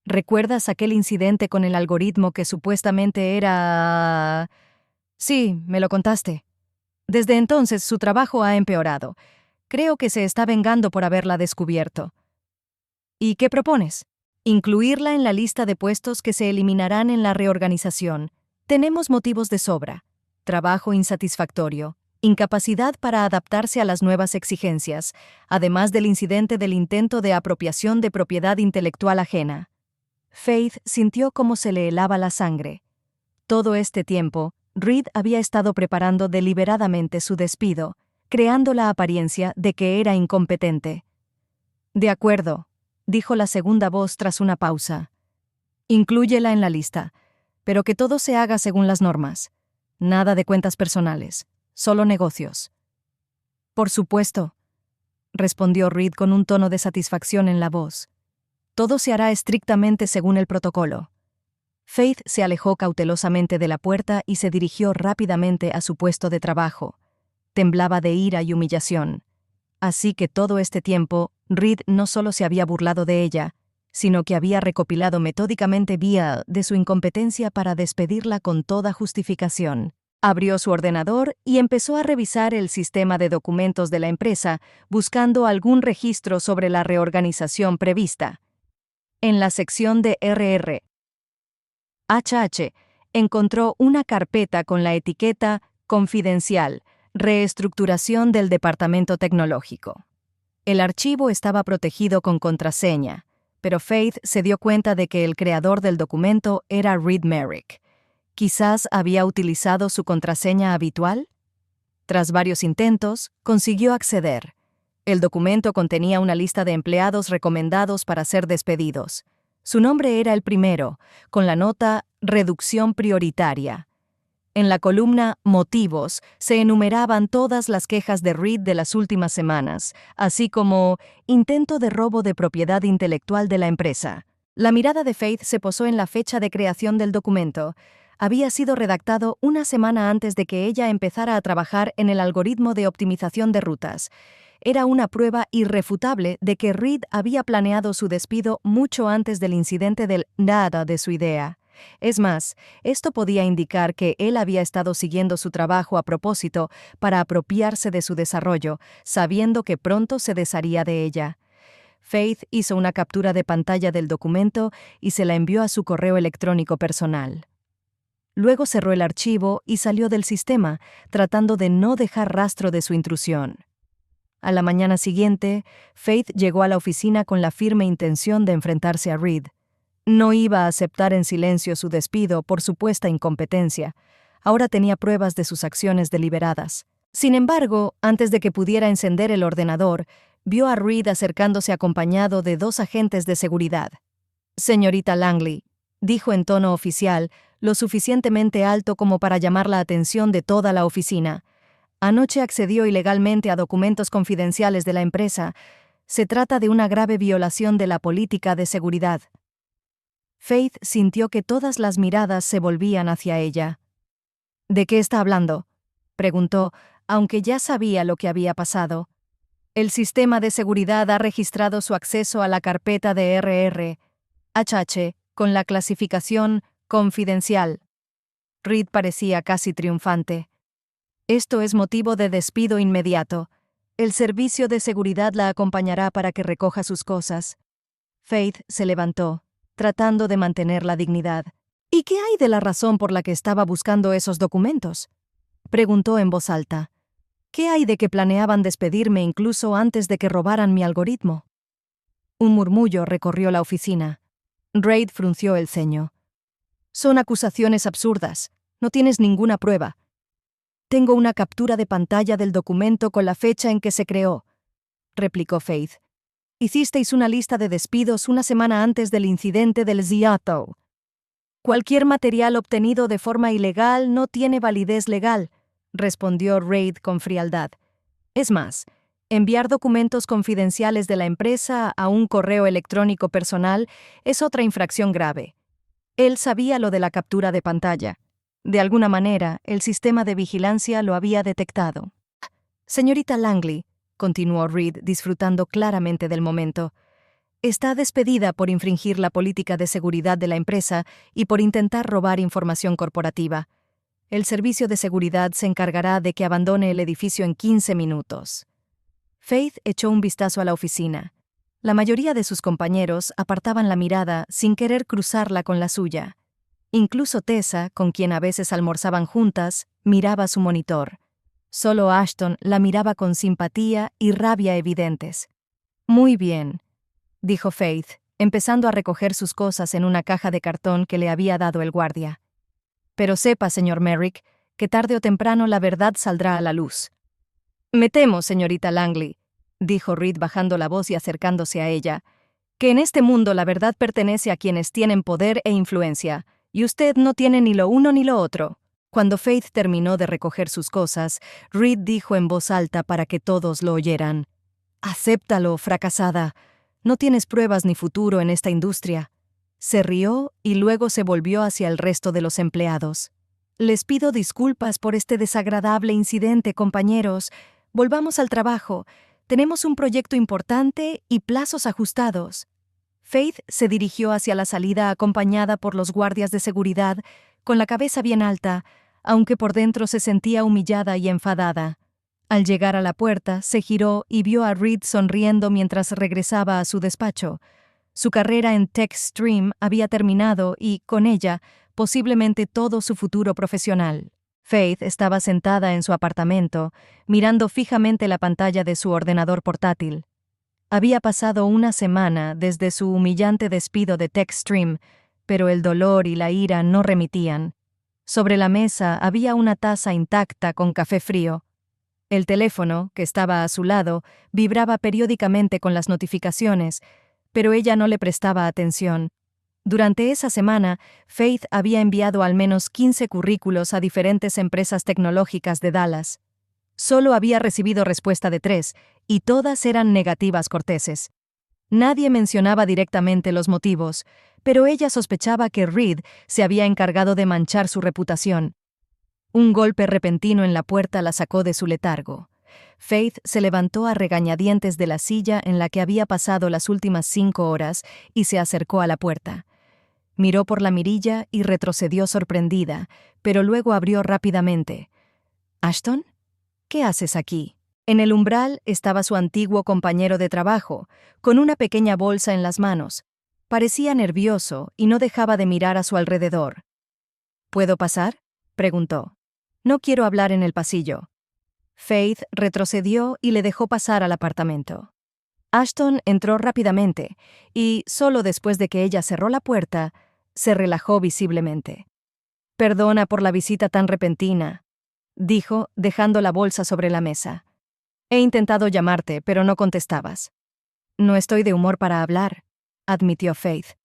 ¿Recuerdas aquel incidente con el algoritmo que supuestamente era...?» «Sí, me lo contaste». «Desde entonces su trabajo ha empeorado. Creo que se está vengando por haberla descubierto». «¿Y qué propones?» «Incluirla en la lista de puestos que se eliminarán en la reorganización. Tenemos motivos de sobra: trabajo insatisfactorio, incapacidad para adaptarse a las nuevas exigencias, además del incidente del intento de apropiación de propiedad intelectual ajena. Faith sintió cómo se le helaba la sangre. Todo este tiempo, Reed había estado preparando deliberadamente su despido, creando la apariencia de que era incompetente. «De acuerdo», dijo la segunda voz tras una pausa. «Inclúyela en la lista, pero que todo se haga según las normas. Nada de cuentas personales, solo negocios». «Por supuesto», respondió Reed con un tono de satisfacción en la voz. «Todo se hará estrictamente según el protocolo». Faith se alejó cautelosamente de la puerta y se dirigió rápidamente a su puesto de trabajo. Temblaba de ira y humillación. Así que todo este tiempo, Reed no solo se había burlado de ella, sino que había recopilado metódicamente vía de su incompetencia para despedirla con toda justificación. Abrió su ordenador y empezó a revisar el sistema de documentos de la empresa, buscando algún registro sobre la reorganización prevista. En la sección de RR/HH, encontró una carpeta con la etiqueta «Confidencial», reestructuración del departamento tecnológico. El archivo estaba protegido con contraseña, pero Faith se dio cuenta de que el creador del documento era Reed Merrick. ¿Quizás había utilizado su contraseña habitual? Tras varios intentos, consiguió acceder. El documento contenía una lista de empleados recomendados para ser despedidos. Su nombre era el primero, con la nota «Reducción prioritaria». En la columna «Motivos» se enumeraban todas las quejas de Reed de las últimas semanas, así como «Intento de robo de propiedad intelectual de la empresa». La mirada de Faith se posó en la fecha de creación del documento. Había sido redactado una semana antes de que ella empezara a trabajar en el algoritmo de optimización de rutas. Era una prueba irrefutable de que Reed había planeado su despido mucho antes del incidente del nada de su idea. Es más, esto podía indicar que él había estado siguiendo su trabajo a propósito para apropiarse de su desarrollo, sabiendo que pronto se desharía de ella. Faith hizo una captura de pantalla del documento y se la envió a su correo electrónico personal. Luego cerró el archivo y salió del sistema, tratando de no dejar rastro de su intrusión. A la mañana siguiente, Faith llegó a la oficina con la firme intención de enfrentarse a Reed. No iba a aceptar en silencio su despido por supuesta incompetencia. Ahora tenía pruebas de sus acciones deliberadas. Sin embargo, antes de que pudiera encender el ordenador, vio a Reed acercándose acompañado de 2 agentes de seguridad. «Señorita Langley», dijo en tono oficial, lo suficientemente alto como para llamar la atención de toda la oficina. «Anoche accedió ilegalmente a documentos confidenciales de la empresa. Se trata de una grave violación de la política de seguridad». Faith sintió que todas las miradas se volvían hacia ella. «¿De qué está hablando?», preguntó, aunque ya sabía lo que había pasado. «El sistema de seguridad ha registrado su acceso a la carpeta de RR/HH con la clasificación confidencial». Reed parecía casi triunfante. «Esto es motivo de despido inmediato. El servicio de seguridad la acompañará para que recoja sus cosas». Faith se levantó, tratando de mantener la dignidad. «¿Y qué hay de la razón por la que estaba buscando esos documentos?», preguntó en voz alta. «¿Qué hay de que planeaban despedirme incluso antes de que robaran mi algoritmo?». Un murmullo recorrió la oficina. Reed frunció el ceño. «Son acusaciones absurdas. No tienes ninguna prueba». «Tengo una captura de pantalla del documento con la fecha en que se creó», replicó Faith. «Hicisteis una lista de despidos una semana antes del incidente del Seattle. Cualquier material obtenido de forma ilegal no tiene validez legal», respondió Reed con frialdad. «Es más, enviar documentos confidenciales de la empresa a un correo electrónico personal es otra infracción grave». Él sabía lo de la captura de pantalla. De alguna manera, el sistema de vigilancia lo había detectado. «Señorita Langley», continuó Reed, disfrutando claramente del momento, «está despedida por infringir la política de seguridad de la empresa y por intentar robar información corporativa. El servicio de seguridad se encargará de que abandone el edificio en 15 minutos». Faith echó un vistazo a la oficina. La mayoría de sus compañeros apartaban la mirada sin querer cruzarla con la suya. Incluso Tessa, con quien a veces almorzaban juntas, miraba su monitor. Solo Ashton la miraba con simpatía y rabia evidentes. «Muy bien», dijo Faith, empezando a recoger sus cosas en una caja de cartón que le había dado el guardia. «Pero sepa, señor Merrick, que tarde o temprano la verdad saldrá a la luz». «Me temo, señorita Langley», dijo Reed bajando la voz y acercándose a ella, «que en este mundo la verdad pertenece a quienes tienen poder e influencia, y usted no tiene ni lo uno ni lo otro». Cuando Faith terminó de recoger sus cosas, Reed dijo en voz alta para que todos lo oyeran: «Acéptalo, fracasada. No tienes pruebas ni futuro en esta industria». Se rió y luego se volvió hacia el resto de los empleados. «Les pido disculpas por este desagradable incidente, compañeros. Volvamos al trabajo. Tenemos un proyecto importante y plazos ajustados». Faith se dirigió hacia la salida acompañada por los guardias de seguridad, con la cabeza bien alta, aunque por dentro se sentía humillada y enfadada. Al llegar a la puerta, se giró y vio a Reed sonriendo mientras regresaba a su despacho. Su carrera en TechStream había terminado y, con ella, posiblemente todo su futuro profesional. Faith estaba sentada en su apartamento, mirando fijamente la pantalla de su ordenador portátil. Había pasado una semana desde su humillante despido de TechStream, pero el dolor y la ira no remitían. Sobre la mesa había una taza intacta con café frío. El teléfono, que estaba a su lado, vibraba periódicamente con las notificaciones, pero ella no le prestaba atención. Durante esa semana, Faith había enviado al menos 15 currículos a diferentes empresas tecnológicas de Dallas. Solo había recibido respuesta de 3, y todas eran negativas corteses. Nadie mencionaba directamente los motivos, pero ella sospechaba que Reed se había encargado de manchar su reputación. Un golpe repentino en la puerta la sacó de su letargo. Faith se levantó a regañadientes de la silla en la que había pasado las últimas 5 horas y se acercó a la puerta. Miró por la mirilla y retrocedió sorprendida, pero luego abrió rápidamente. «¿Ashton? ¿Qué haces aquí?» En el umbral estaba su antiguo compañero de trabajo, con una pequeña bolsa en las manos. Parecía nervioso y no dejaba de mirar a su alrededor. «¿Puedo pasar?», preguntó. «No quiero hablar en el pasillo». Faith retrocedió y le dejó pasar al apartamento. Ashton entró rápidamente y, solo después de que ella cerró la puerta, se relajó visiblemente. «Perdona por la visita tan repentina», dijo, dejando la bolsa sobre la mesa. «He intentado llamarte, pero no contestabas». «No estoy de humor para hablar», admitió Faith.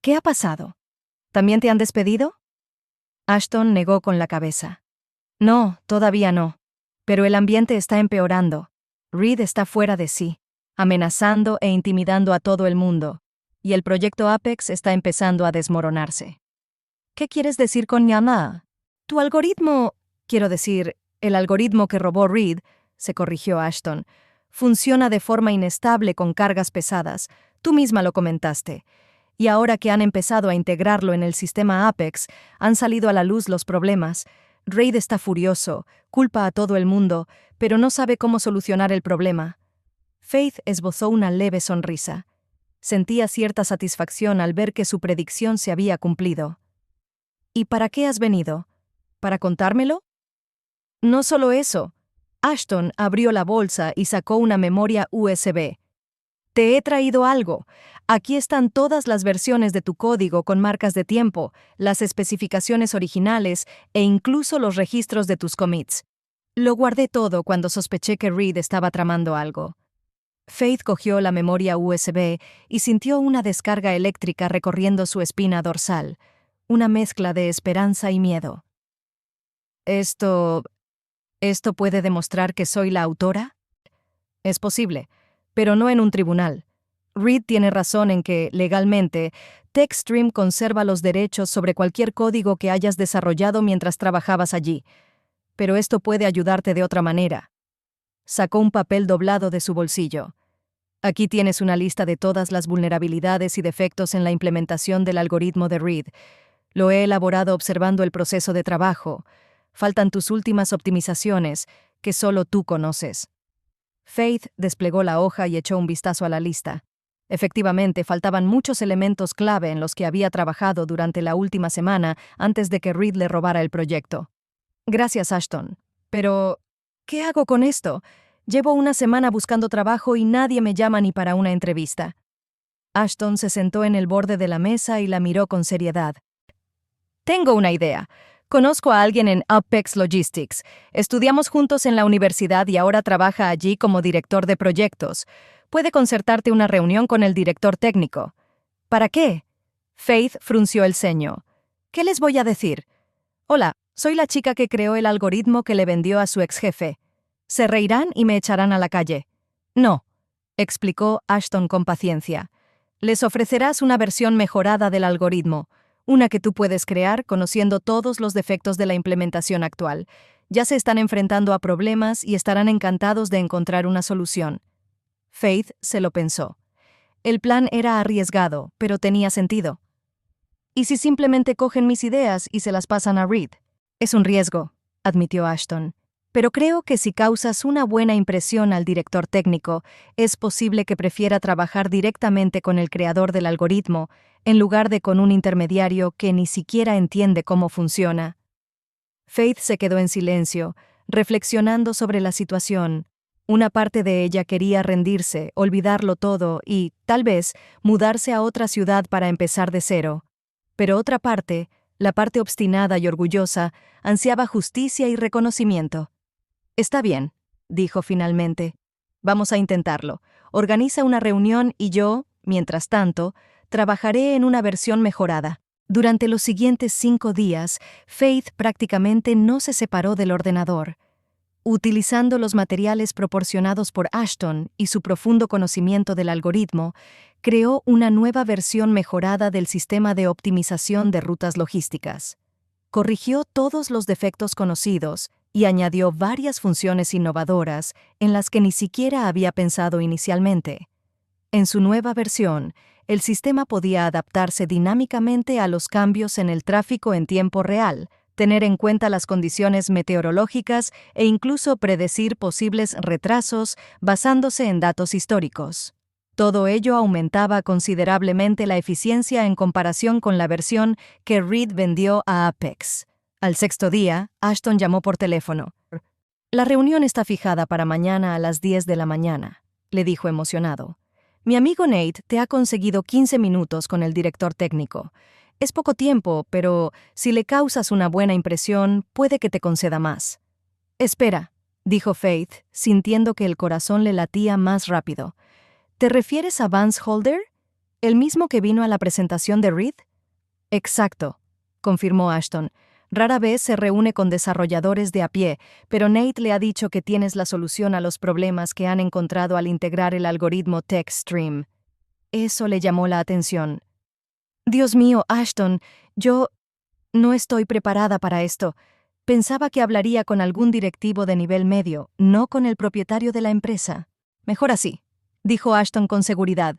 «¿Qué ha pasado? ¿También te han despedido?» Ashton negó con la cabeza. «No, todavía no. Pero el ambiente está empeorando. Reed está fuera de sí, amenazando e intimidando a todo el mundo, y el proyecto Apex está empezando a desmoronarse». «¿Qué quieres decir con llamada?» «Tu algoritmo, quiero decir, el algoritmo que robó Reed», se corrigió Ashton, «funciona de forma inestable con cargas pesadas. Tú misma lo comentaste. Y ahora que han empezado a integrarlo en el sistema Apex, han salido a la luz los problemas. Reed está furioso, culpa a todo el mundo, pero no sabe cómo solucionar el problema». Faith esbozó una leve sonrisa. Sentía cierta satisfacción al ver que su predicción se había cumplido. «¿Y para qué has venido? ¿Para contármelo?» «No solo eso». Ashton abrió la bolsa y sacó una memoria USB. «Te he traído algo. Aquí están todas las versiones de tu código con marcas de tiempo, las especificaciones originales e incluso los registros de tus commits. Lo guardé todo cuando sospeché que Reed estaba tramando algo». Faith cogió la memoria USB y sintió una descarga eléctrica recorriendo su espina dorsal, una mezcla de esperanza y miedo. ¿Esto puede demostrar que soy la autora?» «Es posible, pero no en un tribunal. Reed tiene razón en que, legalmente, TechStream conserva los derechos sobre cualquier código que hayas desarrollado mientras trabajabas allí. Pero esto puede ayudarte de otra manera». Sacó un papel doblado de su bolsillo. «Aquí tienes una lista de todas las vulnerabilidades y defectos en la implementación del algoritmo de Reed. Lo he elaborado observando el proceso de trabajo. Faltan tus últimas optimizaciones, que solo tú conoces». Faith desplegó la hoja y echó un vistazo a la lista. Efectivamente, faltaban muchos elementos clave en los que había trabajado durante la última semana antes de que Reed le robara el proyecto. Gracias, Ashton. Pero, ¿qué hago con esto? Llevo una semana buscando trabajo y nadie me llama ni para una entrevista. Ashton se sentó en el borde de la mesa y la miró con seriedad. Tengo una idea. Conozco a alguien en Apex Logistics. Estudiamos juntos en la universidad y ahora trabaja allí como director de proyectos. Puede concertarte una reunión con el director técnico. ¿Para qué? Faith frunció el ceño. ¿Qué les voy a decir? Hola, soy la chica que creó el algoritmo que le vendió a su ex jefe. Se reirán y me echarán a la calle. No, explicó Ashton con paciencia. Les ofrecerás una versión mejorada del algoritmo, una que tú puedes crear conociendo todos los defectos de la implementación actual. Ya se están enfrentando a problemas y estarán encantados de encontrar una solución. Faith se lo pensó. El plan era arriesgado, pero tenía sentido. ¿Y si simplemente cogen mis ideas y se las pasan a Reed? Es un riesgo, admitió Ashton. Pero creo que si causas una buena impresión al director técnico, es posible que prefiera trabajar directamente con el creador del algoritmo, en lugar de con un intermediario que ni siquiera entiende cómo funciona. Faith se quedó en silencio, reflexionando sobre la situación. Una parte de ella quería rendirse, olvidarlo todo y, tal vez, mudarse a otra ciudad para empezar de cero. Pero otra parte, la parte obstinada y orgullosa, ansiaba justicia y reconocimiento. Está bien, dijo finalmente. Vamos a intentarlo. Organiza una reunión y yo, mientras tanto, trabajaré en una versión mejorada. Durante los siguientes 5 días, Faith prácticamente no se separó del ordenador. Utilizando los materiales proporcionados por Ashton y su profundo conocimiento del algoritmo, creó una nueva versión mejorada del sistema de optimización de rutas logísticas. Corrigió todos los defectos conocidos y añadió varias funciones innovadoras en las que ni siquiera había pensado inicialmente. En su nueva versión, el sistema podía adaptarse dinámicamente a los cambios en el tráfico en tiempo real, tener en cuenta las condiciones meteorológicas e incluso predecir posibles retrasos basándose en datos históricos. Todo ello aumentaba considerablemente la eficiencia en comparación con la versión que Reed vendió a Apex. Al 6º día, Ashton llamó por teléfono. La reunión está fijada para mañana a las 10 de la mañana, le dijo emocionado. Mi amigo Nate te ha conseguido 15 minutos con el director técnico. Es poco tiempo, pero si le causas una buena impresión, puede que te conceda más. Espera, dijo Faith, sintiendo que el corazón le latía más rápido. ¿Te refieres a Vance Holder? ¿El mismo que vino a la presentación de Reed? Exacto, confirmó Ashton. Rara vez se reúne con desarrolladores de a pie, pero Nate le ha dicho que tienes la solución a los problemas que han encontrado al integrar el algoritmo TextStream. Eso le llamó la atención. Dios mío, Ashton, yo no estoy preparada para esto. Pensaba que hablaría con algún directivo de nivel medio, no con el propietario de la empresa. Mejor así, dijo Ashton con seguridad.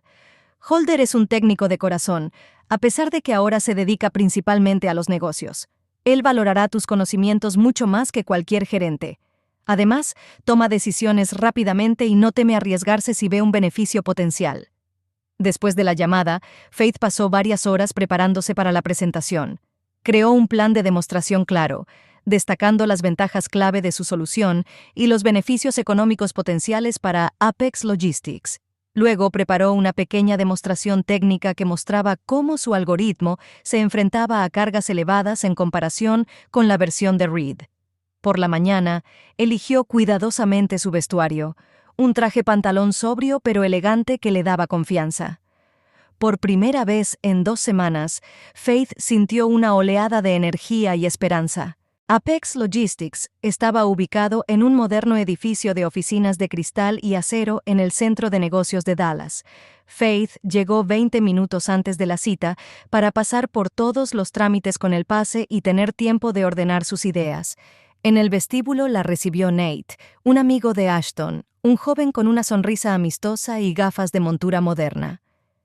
Holder es un técnico de corazón, a pesar de que ahora se dedica principalmente a los negocios. Él valorará tus conocimientos mucho más que cualquier gerente. Además, toma decisiones rápidamente y no teme arriesgarse si ve un beneficio potencial. Después de la llamada, Faith pasó varias horas preparándose para la presentación. Creó un plan de demostración claro, destacando las ventajas clave de su solución y los beneficios económicos potenciales para Apex Logistics. Luego preparó una pequeña demostración técnica que mostraba cómo su algoritmo se enfrentaba a cargas elevadas en comparación con la versión de Reed. Por la mañana, eligió cuidadosamente su vestuario, un traje pantalón sobrio pero elegante que le daba confianza. Por primera vez en 2 semanas, Faith sintió una oleada de energía y esperanza. Apex Logistics estaba ubicado en un moderno edificio de oficinas de cristal y acero en el centro de negocios de Dallas. Faith llegó 20 minutos antes de la cita para pasar por todos los trámites con el pase y tener tiempo de ordenar sus ideas. En el vestíbulo la recibió Nate, un amigo de Ashton, un joven con una sonrisa amistosa y gafas de montura moderna.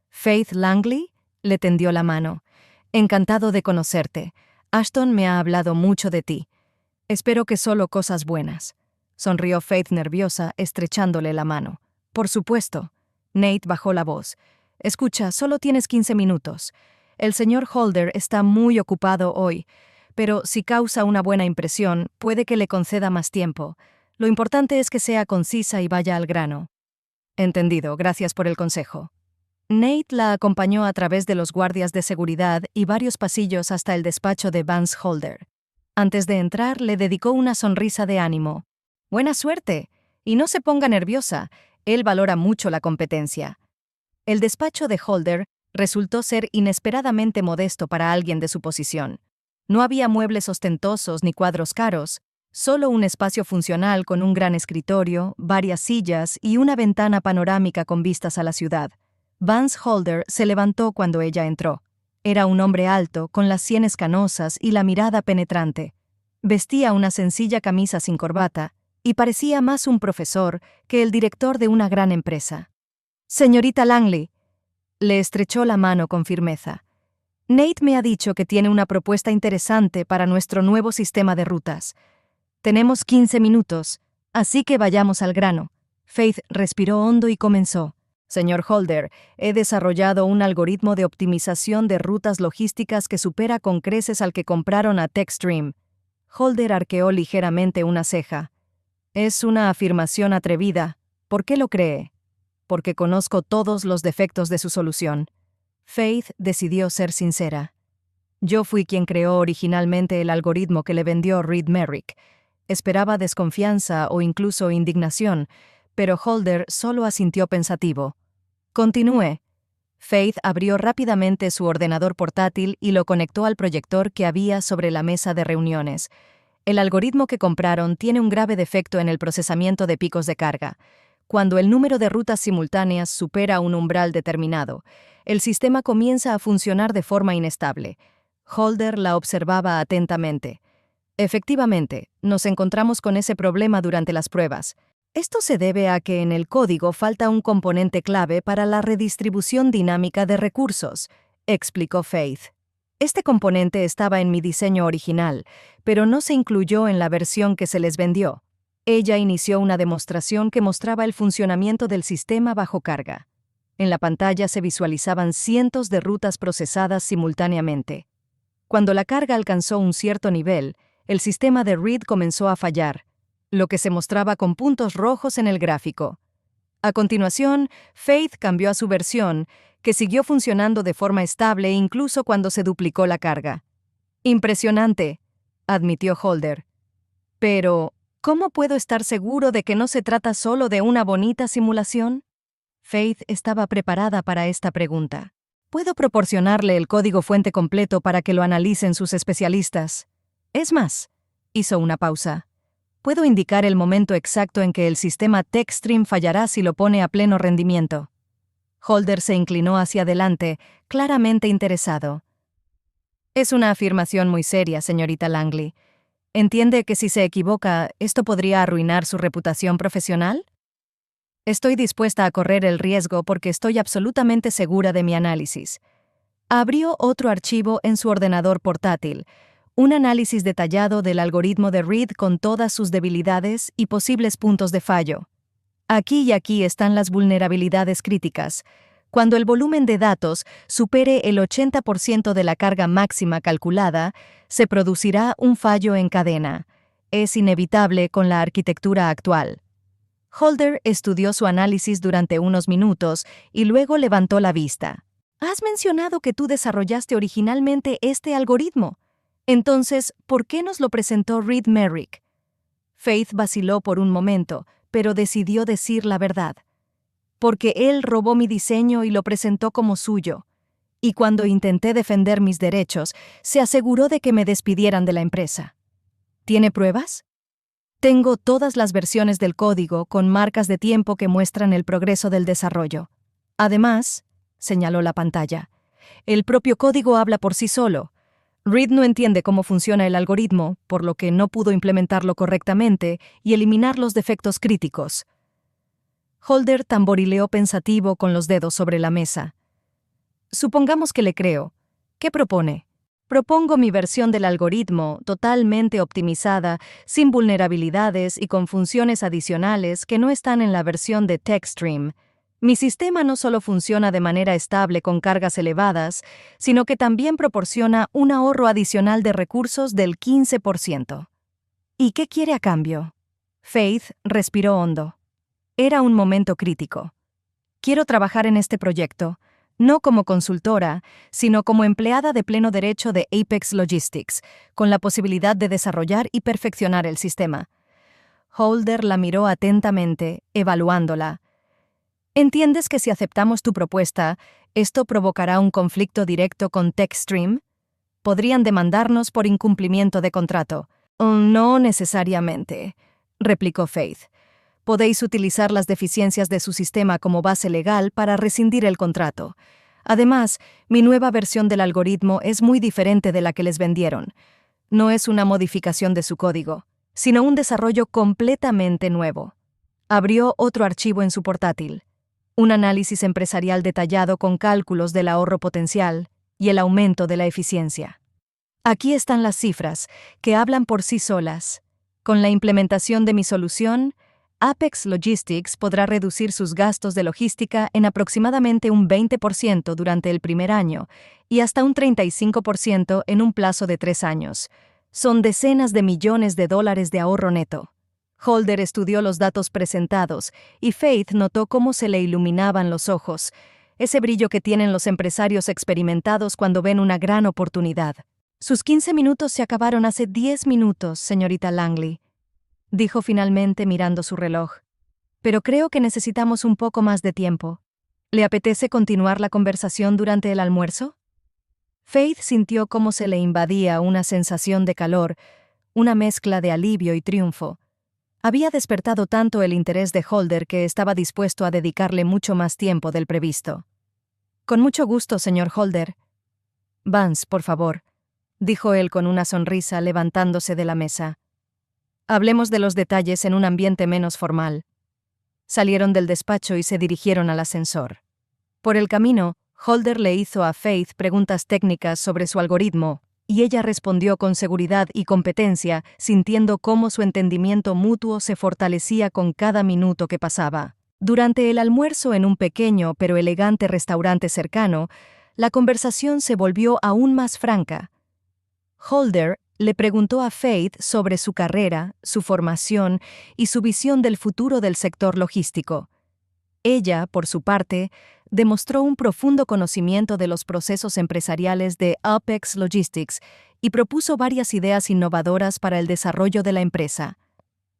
Faith Langley le tendió la mano. Encantado de conocerte. Ashton me ha hablado mucho de ti. Espero que solo cosas buenas. Sonrió Faith nerviosa, estrechándole la mano. Por supuesto. Nate bajó la voz. Escucha, solo tienes 15 minutos. El señor Holder está muy ocupado hoy, pero si causa una buena impresión, puede que le conceda más tiempo. Lo importante es que sea concisa y vaya al grano. Entendido, gracias por el consejo. Nate la acompañó a través de los guardias de seguridad y varios pasillos hasta el despacho de Vance Holder. Antes de entrar, le dedicó una sonrisa de ánimo. Buena suerte. Y no se ponga nerviosa. Él valora mucho la competencia. El despacho de Holder resultó ser inesperadamente modesto para alguien de su posición. No había muebles ostentosos ni cuadros caros, solo un espacio funcional con un gran escritorio, varias sillas y una ventana panorámica con vistas a la ciudad. Vance Holder se levantó cuando ella entró. Era un hombre alto, con las sienes canosas y la mirada penetrante. Vestía una sencilla camisa sin corbata y parecía más un profesor que el director de una gran empresa. «Señorita Langley», le estrechó la mano con firmeza. «Nate me ha dicho que tiene una propuesta interesante para nuestro nuevo sistema de rutas. Tenemos 15 minutos, así que vayamos al grano». Faith respiró hondo y comenzó. «Señor Holder, he desarrollado un algoritmo de optimización de rutas logísticas que supera con creces al que compraron a Techstream». Holder arqueó ligeramente una ceja. «Es una afirmación atrevida. ¿Por qué lo cree?» «Porque conozco todos los defectos de su solución». Faith decidió ser sincera. «Yo fui quien creó originalmente el algoritmo que le vendió Reed Merrick». Esperaba desconfianza o incluso indignación, pero Holder solo asintió pensativo. «Continúe». Faith abrió rápidamente su ordenador portátil y lo conectó al proyector que había sobre la mesa de reuniones. El algoritmo que compraron tiene un grave defecto en el procesamiento de picos de carga. Cuando el número de rutas simultáneas supera un umbral determinado, el sistema comienza a funcionar de forma inestable. Holder la observaba atentamente. «Efectivamente, nos encontramos con ese problema durante las pruebas. Esto se debe a que en el código falta un componente clave para la redistribución dinámica de recursos», explicó Faith. «Este componente estaba en mi diseño original, pero no se incluyó en la versión que se les vendió». Ella inició una demostración que mostraba el funcionamiento del sistema bajo carga. En la pantalla se visualizaban cientos de rutas procesadas simultáneamente. Cuando la carga alcanzó un cierto nivel, el sistema de Reed comenzó a fallar, lo que se mostraba con puntos rojos en el gráfico. A continuación, Faith cambió a su versión, que siguió funcionando de forma estable incluso cuando se duplicó la carga. «Impresionante», admitió Holder. «Pero, ¿cómo puedo estar seguro de que no se trata solo de una bonita simulación?» Faith estaba preparada para esta pregunta. «Puedo proporcionarle el código fuente completo para que lo analicen sus especialistas. Es más», hizo una pausa, «puedo indicar el momento exacto en que el sistema Techstream fallará si lo pone a pleno rendimiento». Holder se inclinó hacia adelante, claramente interesado. «Es una afirmación muy seria, señorita Langley. ¿Entiende que si se equivoca, esto podría arruinar su reputación profesional?» «Estoy dispuesta a correr el riesgo porque estoy absolutamente segura de mi análisis». Abrió otro archivo en su ordenador portátil, un análisis detallado del algoritmo de Reed con todas sus debilidades y posibles puntos de fallo. Aquí y aquí están las vulnerabilidades críticas. Cuando el volumen de datos supere el 80% de la carga máxima calculada, se producirá un fallo en cadena. Es inevitable con la arquitectura actual. Holder estudió su análisis durante unos minutos y luego levantó la vista. «Has mencionado que tú desarrollaste originalmente este algoritmo. Entonces, ¿por qué nos lo presentó Reed Merrick?» Faith vaciló por un momento, pero decidió decir la verdad. «Porque él robó mi diseño y lo presentó como suyo. Y cuando intenté defender mis derechos, se aseguró de que me despidieran de la empresa». «¿Tiene pruebas?» «Tengo todas las versiones del código con marcas de tiempo que muestran el progreso del desarrollo. Además», señaló la pantalla, «el propio código habla por sí solo. Reed no entiende cómo funciona el algoritmo, por lo que no pudo implementarlo correctamente y eliminar los defectos críticos». Holder tamborileó pensativo con los dedos sobre la mesa. «Supongamos que le creo. ¿Qué propone?» «Propongo mi versión del algoritmo, totalmente optimizada, sin vulnerabilidades y con funciones adicionales que no están en la versión de Techstream». Mi sistema no solo funciona de manera estable con cargas elevadas, sino que también proporciona un ahorro adicional de recursos del 15%. ¿Y qué quiere a cambio? Faith respiró hondo. Era un momento crítico. Quiero trabajar en este proyecto, no como consultora, sino como empleada de pleno derecho de Apex Logistics, con la posibilidad de desarrollar y perfeccionar el sistema. Holder la miró atentamente, evaluándola. ¿Entiendes que si aceptamos tu propuesta, esto provocará un conflicto directo con TechStream? Podrían demandarnos por incumplimiento de contrato. No necesariamente, replicó Faith. Podéis utilizar las deficiencias de su sistema como base legal para rescindir el contrato. Además, mi nueva versión del algoritmo es muy diferente de la que les vendieron. No es una modificación de su código, sino un desarrollo completamente nuevo. Abrió otro archivo en su portátil. Un análisis empresarial detallado con cálculos del ahorro potencial y el aumento de la eficiencia. Aquí están las cifras, que hablan por sí solas. Con la implementación de mi solución, Apex Logistics podrá reducir sus gastos de logística en aproximadamente un 20% durante el primer año y hasta un 35% en un plazo de 3 años. Son decenas de millones de dólares de ahorro neto. Holder estudió los datos presentados y Faith notó cómo se le iluminaban los ojos, ese brillo que tienen los empresarios experimentados cuando ven una gran oportunidad. Sus 15 minutos se acabaron hace 10 minutos, señorita Langley, dijo finalmente mirando su reloj. Pero creo que necesitamos un poco más de tiempo. ¿Le apetece continuar la conversación durante el almuerzo? Faith sintió cómo se le invadía una sensación de calor, una mezcla de alivio y triunfo. Había despertado tanto el interés de Holder que estaba dispuesto a dedicarle mucho más tiempo del previsto. Con mucho gusto, señor Holder. Vance, por favor, dijo él con una sonrisa levantándose de la mesa. Hablemos de los detalles en un ambiente menos formal. Salieron del despacho y se dirigieron al ascensor. Por el camino, Holder le hizo a Faith preguntas técnicas sobre su algoritmo, y ella respondió con seguridad y competencia, sintiendo cómo su entendimiento mutuo se fortalecía con cada minuto que pasaba. Durante el almuerzo en un pequeño pero elegante restaurante cercano, la conversación se volvió aún más franca. Holder le preguntó a Faith sobre su carrera, su formación y su visión del futuro del sector logístico. Ella, por su parte, demostró un profundo conocimiento de los procesos empresariales de Apex Logistics y propuso varias ideas innovadoras para el desarrollo de la empresa.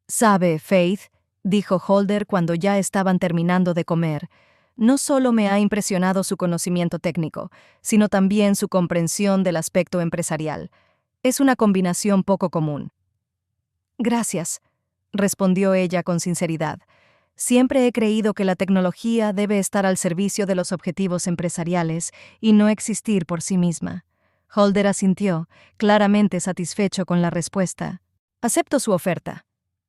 «Sabe, Faith», dijo Holder cuando ya estaban terminando de comer, «no solo me ha impresionado su conocimiento técnico, sino también su comprensión del aspecto empresarial. Es una combinación poco común». «Gracias», respondió ella con sinceridad. «Siempre he creído que la tecnología debe estar al servicio de los objetivos empresariales y no existir por sí misma». Holder asintió, claramente satisfecho con la respuesta. «Acepto su oferta»,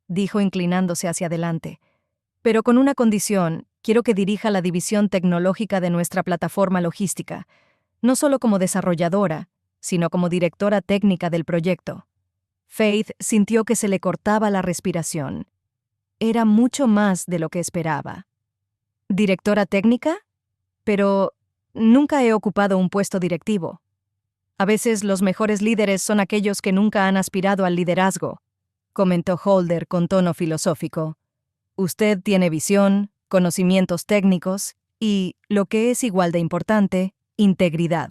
dijo inclinándose hacia adelante. «Pero con una condición, quiero que dirija la división tecnológica de nuestra plataforma logística, no solo como desarrolladora, sino como directora técnica del proyecto». Faith sintió que se le cortaba la respiración. Era mucho más de lo que esperaba. ¿Directora técnica? Pero nunca he ocupado un puesto directivo. A veces los mejores líderes son aquellos que nunca han aspirado al liderazgo, comentó Holder con tono filosófico. Usted tiene visión, conocimientos técnicos y, lo que es igual de importante, integridad.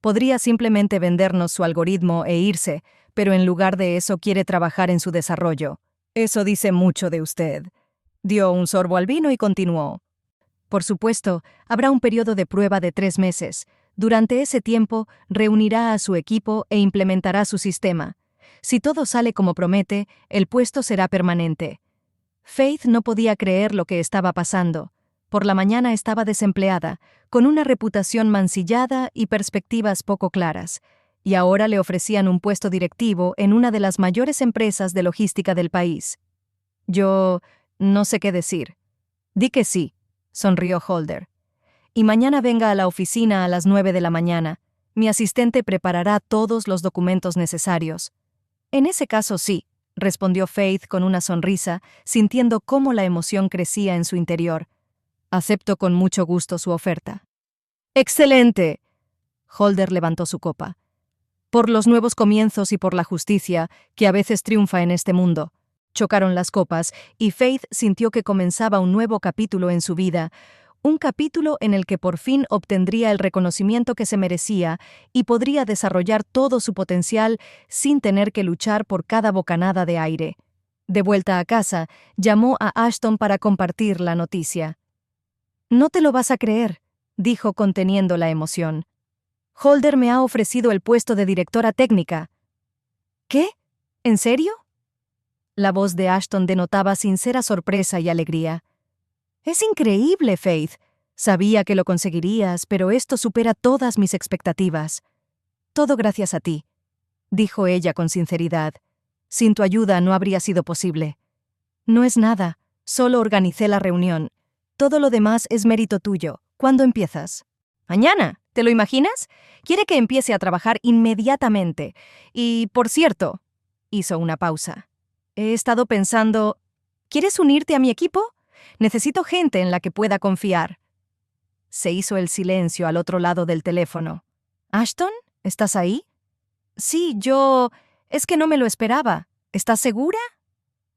Podría simplemente vendernos su algoritmo e irse, pero en lugar de eso quiere trabajar en su desarrollo. Eso dice mucho de usted. Dio un sorbo al vino y continuó. Por supuesto, habrá un periodo de prueba de 3 meses. Durante ese tiempo, reunirá a su equipo e implementará su sistema. Si todo sale como promete, el puesto será permanente. Faith no podía creer lo que estaba pasando. Por la mañana estaba desempleada, con una reputación mancillada y perspectivas poco claras, y ahora le ofrecían un puesto directivo en una de las mayores empresas de logística del país. Yo no sé qué decir. Di que sí, sonrió Holder. Y mañana venga a la oficina a las 9 de la mañana. Mi asistente preparará todos los documentos necesarios. En ese caso sí, respondió Faith con una sonrisa, sintiendo cómo la emoción crecía en su interior. Acepto con mucho gusto su oferta. ¡Excelente! Holder levantó su copa. Por los nuevos comienzos y por la justicia, que a veces triunfa en este mundo. Chocaron las copas y Faith sintió que comenzaba un nuevo capítulo en su vida, un capítulo en el que por fin obtendría el reconocimiento que se merecía y podría desarrollar todo su potencial sin tener que luchar por cada bocanada de aire. De vuelta a casa, llamó a Ashton para compartir la noticia. «No te lo vas a creer», dijo conteniendo la emoción. «Holder me ha ofrecido el puesto de directora técnica». «¿Qué? ¿En serio?». La voz de Ashton denotaba sincera sorpresa y alegría. «Es increíble, Faith. Sabía que lo conseguirías, pero esto supera todas mis expectativas». «Todo gracias a ti», dijo ella con sinceridad. «Sin tu ayuda no habría sido posible». «No es nada. Solo organicé la reunión. Todo lo demás es mérito tuyo. ¿Cuándo empiezas?» «Mañana. ¿Te lo imaginas? Quiere que empiece a trabajar inmediatamente. Y, por cierto», hizo una pausa. «He estado pensando, ¿quieres unirte a mi equipo? Necesito gente en la que pueda confiar». Se hizo el silencio al otro lado del teléfono. «¿Ashton? ¿Estás ahí?» «Sí, es que no me lo esperaba. ¿Estás segura?»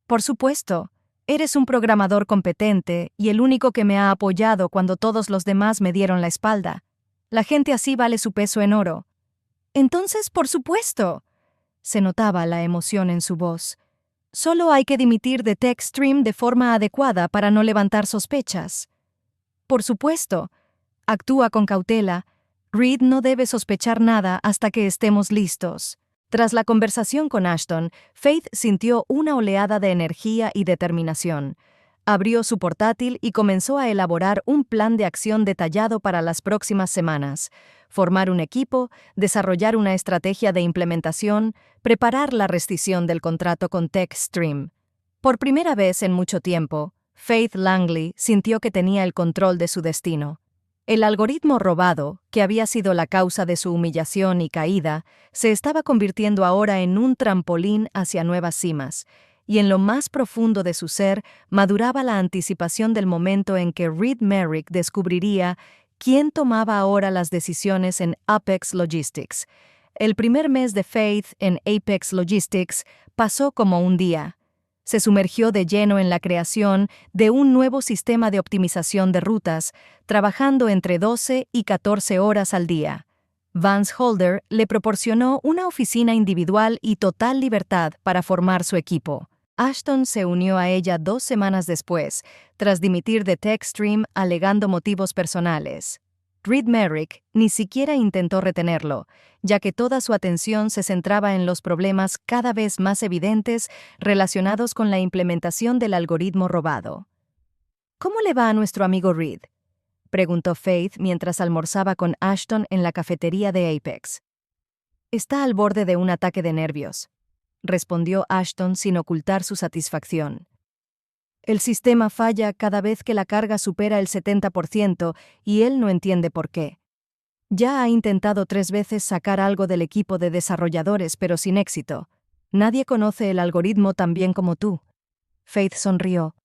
«Por supuesto. Eres un programador competente y el único que me ha apoyado cuando todos los demás me dieron la espalda. La gente así vale su peso en oro». «Entonces, por supuesto». Se notaba la emoción en su voz. «Solo hay que dimitir de TechStream de forma adecuada para no levantar sospechas». «Por supuesto. Actúa con cautela. Reed no debe sospechar nada hasta que estemos listos». Tras la conversación con Ashton, Faith sintió una oleada de energía y determinación. Abrió su portátil y comenzó a elaborar un plan de acción detallado para las próximas semanas. Formar un equipo, desarrollar una estrategia de implementación, preparar la rescisión del contrato con TechStream. Por primera vez en mucho tiempo, Faith Langley sintió que tenía el control de su destino. El algoritmo robado, que había sido la causa de su humillación y caída, se estaba convirtiendo ahora en un trampolín hacia nuevas cimas, y en lo más profundo de su ser maduraba la anticipación del momento en que Reed Merrick descubriría quién tomaba ahora las decisiones en Apex Logistics. El primer mes de Faith en Apex Logistics pasó como un día. Se sumergió de lleno en la creación de un nuevo sistema de optimización de rutas, trabajando entre 12 y 14 horas al día. Vance Holder le proporcionó una oficina individual y total libertad para formar su equipo. Ashton se unió a ella 2 semanas después, tras dimitir de TechStream alegando motivos personales. Reed Merrick ni siquiera intentó retenerlo, ya que toda su atención se centraba en los problemas cada vez más evidentes relacionados con la implementación del algoritmo robado. «¿Cómo le va a nuestro amigo Reed?», preguntó Faith mientras almorzaba con Ashton en la cafetería de Apex. «Está al borde de un ataque de nervios», respondió Ashton sin ocultar su satisfacción. «El sistema falla cada vez que la carga supera el 70% y él no entiende por qué. Ya ha intentado 3 veces sacar algo del equipo de desarrolladores, pero sin éxito. Nadie conoce el algoritmo tan bien como tú». Faith sonrió.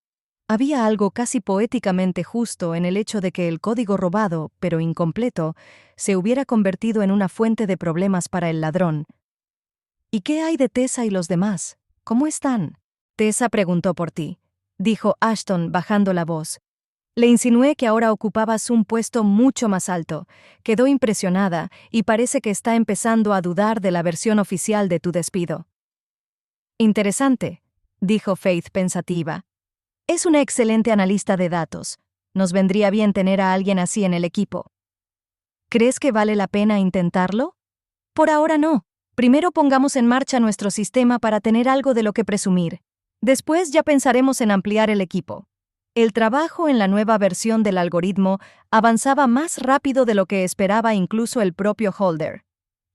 Había algo casi poéticamente justo en el hecho de que el código robado, pero incompleto, se hubiera convertido en una fuente de problemas para el ladrón. «¿Y qué hay de Tessa y los demás? ¿Cómo están?» «Tessa preguntó por ti», dijo Ashton bajando la voz. «Le insinué que ahora ocupabas un puesto mucho más alto. Quedó impresionada y parece que está empezando a dudar de la versión oficial de tu despido». «Interesante», dijo Faith pensativa. «Es una excelente analista de datos. Nos vendría bien tener a alguien así en el equipo». «¿Crees que vale la pena intentarlo?» «Por ahora no. Primero pongamos en marcha nuestro sistema para tener algo de lo que presumir. Después ya pensaremos en ampliar el equipo». El trabajo en la nueva versión del algoritmo avanzaba más rápido de lo que esperaba incluso el propio Holder.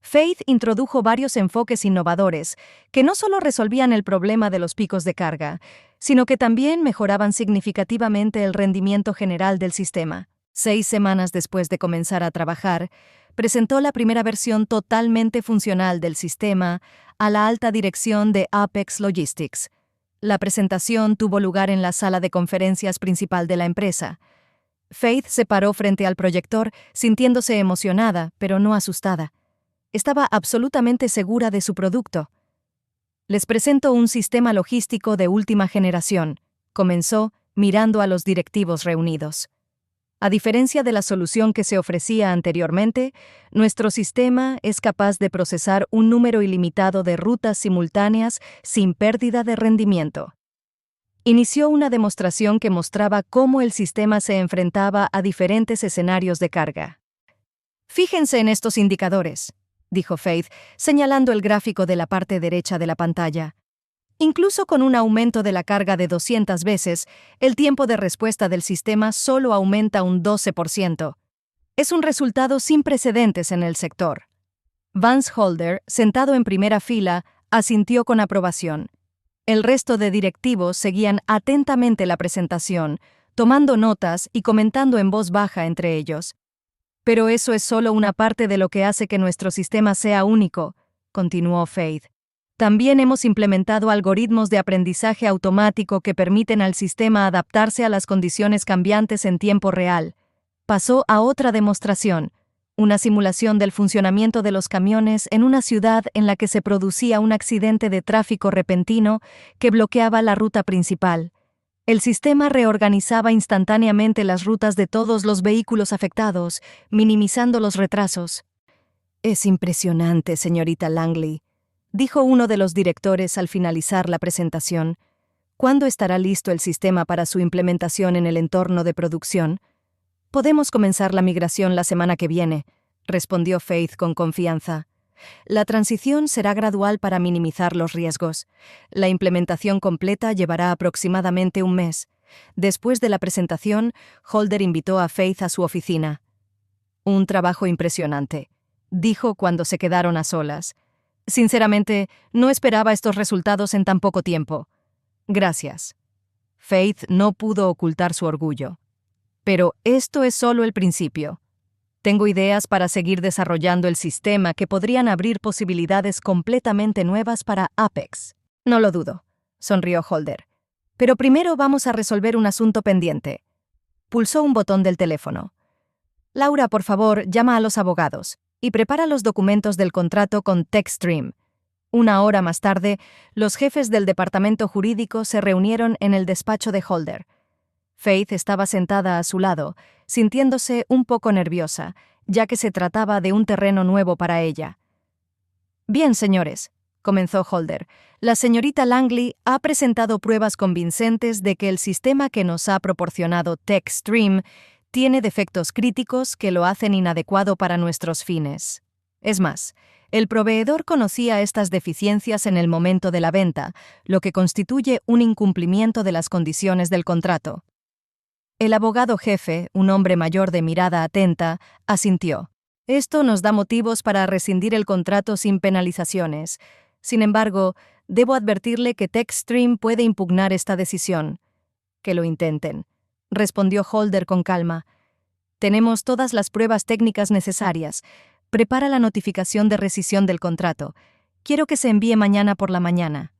Faith introdujo varios enfoques innovadores que no solo resolvían el problema de los picos de carga, sino que también mejoraban significativamente el rendimiento general del sistema. 6 semanas después de comenzar a trabajar, presentó la primera versión totalmente funcional del sistema a la alta dirección de Apex Logistics. La presentación tuvo lugar en la sala de conferencias principal de la empresa. Faith se paró frente al proyector, sintiéndose emocionada, pero no asustada. Estaba absolutamente segura de su producto. Les presento un sistema logístico de última generación, comenzó, mirando a los directivos reunidos. A diferencia de la solución que se ofrecía anteriormente, nuestro sistema es capaz de procesar un número ilimitado de rutas simultáneas sin pérdida de rendimiento. Inició una demostración que mostraba cómo el sistema se enfrentaba a diferentes escenarios de carga. Fíjense en estos indicadores, dijo Faith, señalando el gráfico de la parte derecha de la pantalla. Incluso con un aumento de la carga de 200 veces, el tiempo de respuesta del sistema solo aumenta un 12%. Es un resultado sin precedentes en el sector. Vance Holder, sentado en primera fila, asintió con aprobación. El resto de directivos seguían atentamente la presentación, tomando notas y comentando en voz baja entre ellos. Pero eso es solo una parte de lo que hace que nuestro sistema sea único, continuó Faith. También hemos implementado algoritmos de aprendizaje automático que permiten al sistema adaptarse a las condiciones cambiantes en tiempo real. Pasó a otra demostración, una simulación del funcionamiento de los camiones en una ciudad en la que se producía un accidente de tráfico repentino que bloqueaba la ruta principal. El sistema reorganizaba instantáneamente las rutas de todos los vehículos afectados, minimizando los retrasos. Es impresionante, señorita Langley, dijo uno de los directores al finalizar la presentación. ¿Cuándo estará listo el sistema para su implementación en el entorno de producción? Podemos comenzar la migración la semana que viene, respondió Faith con confianza. La transición será gradual para minimizar los riesgos. La implementación completa llevará aproximadamente un mes. Después de la presentación, Holder invitó a Faith a su oficina. Un trabajo impresionante, dijo cuando se quedaron a solas. Sinceramente, no esperaba estos resultados en tan poco tiempo. Gracias. Faith no pudo ocultar su orgullo. Pero esto es solo el principio. Tengo ideas para seguir desarrollando el sistema que podrían abrir posibilidades completamente nuevas para Apex. No lo dudo, sonrió Holder. Pero primero vamos a resolver un asunto pendiente. Pulsó un botón del teléfono. Laura, por favor, llama a los abogados y prepara los documentos del contrato con TechStream. Una hora más tarde, los jefes del departamento jurídico se reunieron en el despacho de Holder. Faith estaba sentada a su lado, sintiéndose un poco nerviosa, ya que se trataba de un terreno nuevo para ella. Bien, señores, comenzó Holder, la señorita Langley ha presentado pruebas convincentes de que el sistema que nos ha proporcionado TechStream tiene defectos críticos que lo hacen inadecuado para nuestros fines. Es más, el proveedor conocía estas deficiencias en el momento de la venta, lo que constituye un incumplimiento de las condiciones del contrato. El abogado jefe, un hombre mayor de mirada atenta, asintió. Esto nos da motivos para rescindir el contrato sin penalizaciones. Sin embargo, debo advertirle que TechStream puede impugnar esta decisión. Que lo intenten, respondió Holder con calma. Tenemos todas las pruebas técnicas necesarias. Prepara la notificación de rescisión del contrato. Quiero que se envíe mañana por la mañana.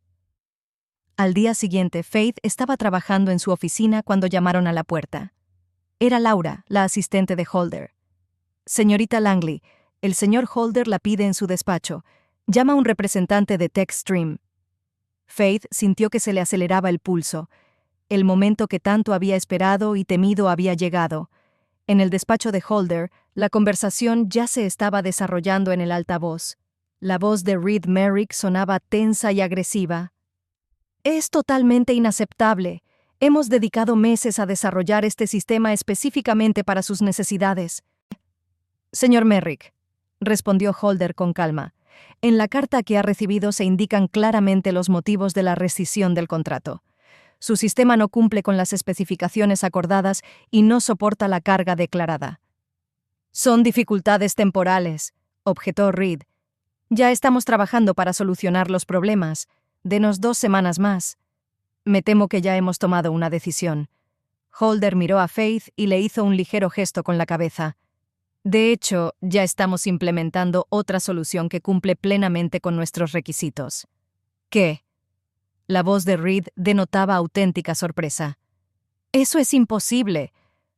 Al día siguiente, Faith estaba trabajando en su oficina cuando llamaron a la puerta. Era Laura, la asistente de Holder. Señorita Langley, el señor Holder la pide en su despacho. Llama a un representante de TechStream. Faith sintió que se le aceleraba el pulso. El momento que tanto había esperado y temido había llegado. En el despacho de Holder, la conversación ya se estaba desarrollando en el altavoz. La voz de Reed Merrick sonaba tensa y agresiva. Es totalmente inaceptable. Hemos dedicado meses a desarrollar este sistema específicamente para sus necesidades. Señor Merrick, respondió Holder con calma, en la carta que ha recibido se indican claramente los motivos de la rescisión del contrato. Su sistema no cumple con las especificaciones acordadas y no soporta la carga declarada. Son dificultades temporales, objetó Reed. Ya estamos trabajando para solucionar los problemas. Denos 2 semanas más. Me temo que ya hemos tomado una decisión. Holder miró a Faith y le hizo un ligero gesto con la cabeza. De hecho, ya estamos implementando otra solución que cumple plenamente con nuestros requisitos. ¿Qué? La voz de Reed denotaba auténtica sorpresa. Eso es imposible.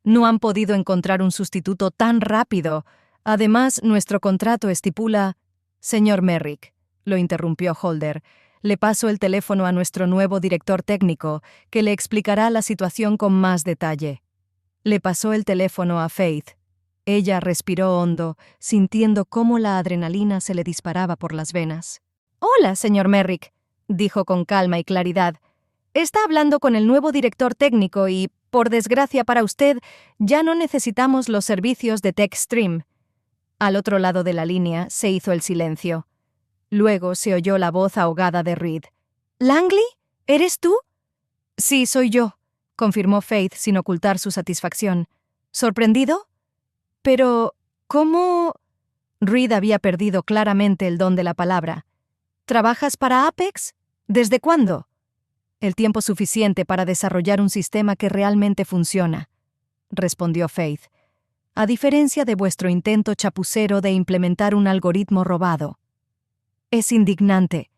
No han podido encontrar un sustituto tan rápido. Además, nuestro contrato estipula... Señor Merrick, lo interrumpió Holder, le paso el teléfono a nuestro nuevo director técnico, que le explicará la situación con más detalle. Le pasó el teléfono a Faith. Ella respiró hondo, sintiendo cómo la adrenalina se le disparaba por las venas. «Hola, señor Merrick», dijo con calma y claridad. «Está hablando con el nuevo director técnico y, por desgracia para usted, ya no necesitamos los servicios de TechStream». Al otro lado de la línea se hizo el silencio. Luego se oyó la voz ahogada de Reed. «¿Langley? ¿Eres tú?» «Sí, soy yo», confirmó Faith sin ocultar su satisfacción. «¿Sorprendido?» «Pero, ¿cómo...?» Reed había perdido claramente el don de la palabra. «¿Trabajas para Apex? ¿Desde cuándo?» «El tiempo suficiente para desarrollar un sistema que realmente funciona», respondió Faith. «A diferencia de vuestro intento chapucero de implementar un algoritmo robado». «Es indignante»,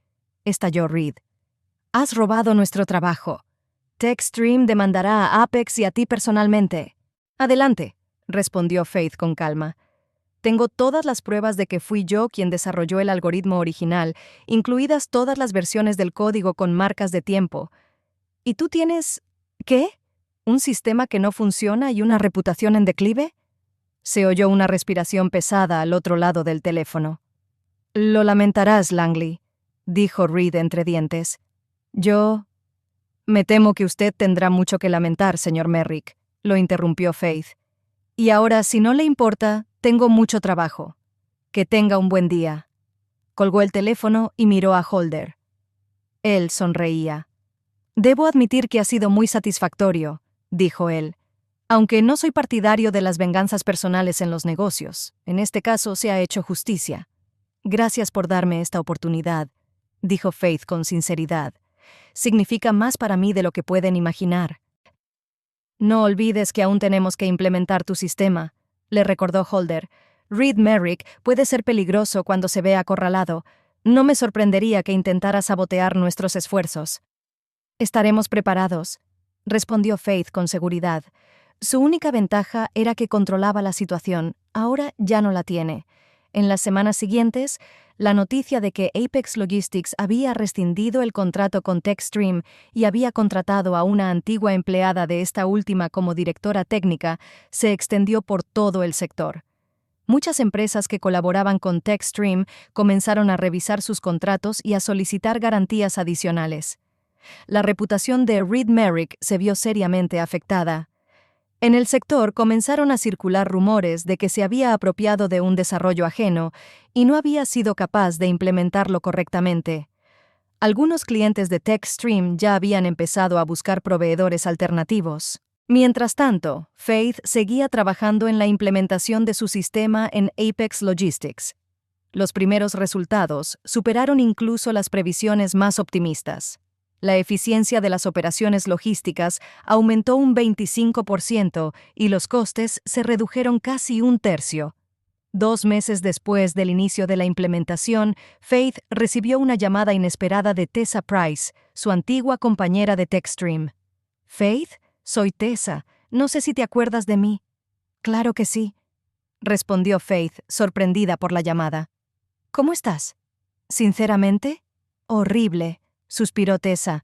estalló Reed. «Has robado nuestro trabajo. TechStream demandará a Apex y a ti personalmente». «Adelante», respondió Faith con calma. «Tengo todas las pruebas de que fui yo quien desarrolló el algoritmo original, incluidas todas las versiones del código con marcas de tiempo. ¿Y tú tienes... qué? ¿Un sistema que no funciona y una reputación en declive?» Se oyó una respiración pesada al otro lado del teléfono. «Lo lamentarás, Langley», dijo Reed entre dientes. «Yo... Me temo que usted tendrá mucho que lamentar, señor Merrick», lo interrumpió Faith. «Y ahora, si no le importa, tengo mucho trabajo. Que tenga un buen día». Colgó el teléfono y miró a Holder. Él sonreía. «Debo admitir que ha sido muy satisfactorio», dijo él. «Aunque no soy partidario de las venganzas personales en los negocios, en este caso se ha hecho justicia». «Gracias por darme esta oportunidad», dijo Faith con sinceridad. «Significa más para mí de lo que pueden imaginar». «No olvides que aún tenemos que implementar tu sistema», le recordó Holder. «Reed Merrick puede ser peligroso cuando se ve acorralado. No me sorprendería que intentara sabotear nuestros esfuerzos». «Estaremos preparados», respondió Faith con seguridad. Su única ventaja era que controlaba la situación. Ahora ya no la tiene. En las semanas siguientes, la noticia de que Apex Logistics había rescindido el contrato con TechStream y había contratado a una antigua empleada de esta última como directora técnica se extendió por todo el sector. Muchas empresas que colaboraban con TechStream comenzaron a revisar sus contratos y a solicitar garantías adicionales. La reputación de Reed Merrick se vio seriamente afectada. En el sector comenzaron a circular rumores de que se había apropiado de un desarrollo ajeno y no había sido capaz de implementarlo correctamente. Algunos clientes de TechStream ya habían empezado a buscar proveedores alternativos. Mientras tanto, Faith seguía trabajando en la implementación de su sistema en Apex Logistics. Los primeros resultados superaron incluso las previsiones más optimistas. La eficiencia de las operaciones logísticas aumentó un 25% y los costes se redujeron casi un tercio. 2 meses después del inicio de la implementación, Faith recibió una llamada inesperada de Tessa Price, su antigua compañera de TechStream. «Faith, soy Tessa. No sé si te acuerdas de mí». «Claro que sí», respondió Faith, sorprendida por la llamada. «¿Cómo estás?» «Sinceramente, horrible», suspiró Tessa.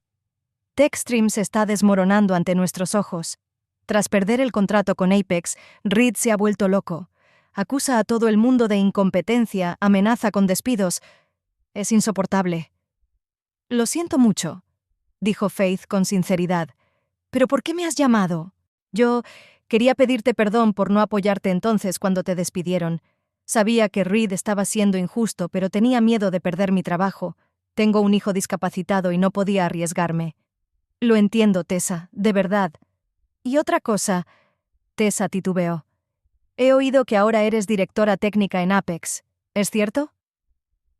«TechStream se está desmoronando ante nuestros ojos. Tras perder el contrato con Apex, Reed se ha vuelto loco. Acusa a todo el mundo de incompetencia, amenaza con despidos. Es insoportable». «Lo siento mucho», dijo Faith con sinceridad. «¿Pero por qué me has llamado?» «Yo quería pedirte perdón por no apoyarte entonces cuando te despidieron. Sabía que Reed estaba siendo injusto, pero tenía miedo de perder mi trabajo. Tengo un hijo discapacitado y no podía arriesgarme». «Lo entiendo, Tessa, de verdad». «Y otra cosa», Tessa titubeó. «He oído que ahora eres directora técnica en Apex. ¿Es cierto?»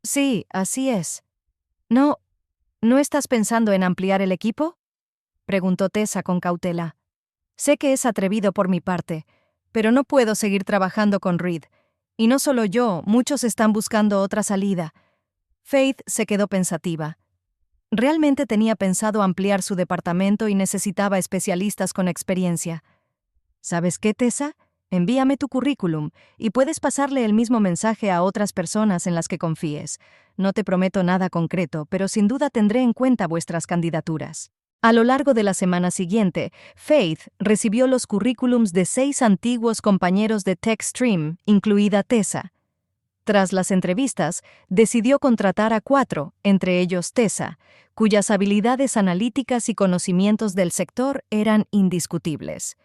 «Sí, así es». ¿No estás pensando en ampliar el equipo?», preguntó Tessa con cautela. «Sé que es atrevido por mi parte, pero no puedo seguir trabajando con Reed. Y no solo yo, muchos están buscando otra salida». Faith se quedó pensativa. Realmente tenía pensado ampliar su departamento y necesitaba especialistas con experiencia. ¿Sabes qué, Tessa? Envíame tu currículum y puedes pasarle el mismo mensaje a otras personas en las que confíes. No te prometo nada concreto, pero sin duda tendré en cuenta vuestras candidaturas. A lo largo de la semana siguiente, Faith recibió los currículums de 6 antiguos compañeros de TechStream, incluida Tessa. Tras las entrevistas, decidió contratar a 4, entre ellos Tessa, cuyas habilidades analíticas y conocimientos del sector eran indiscutibles.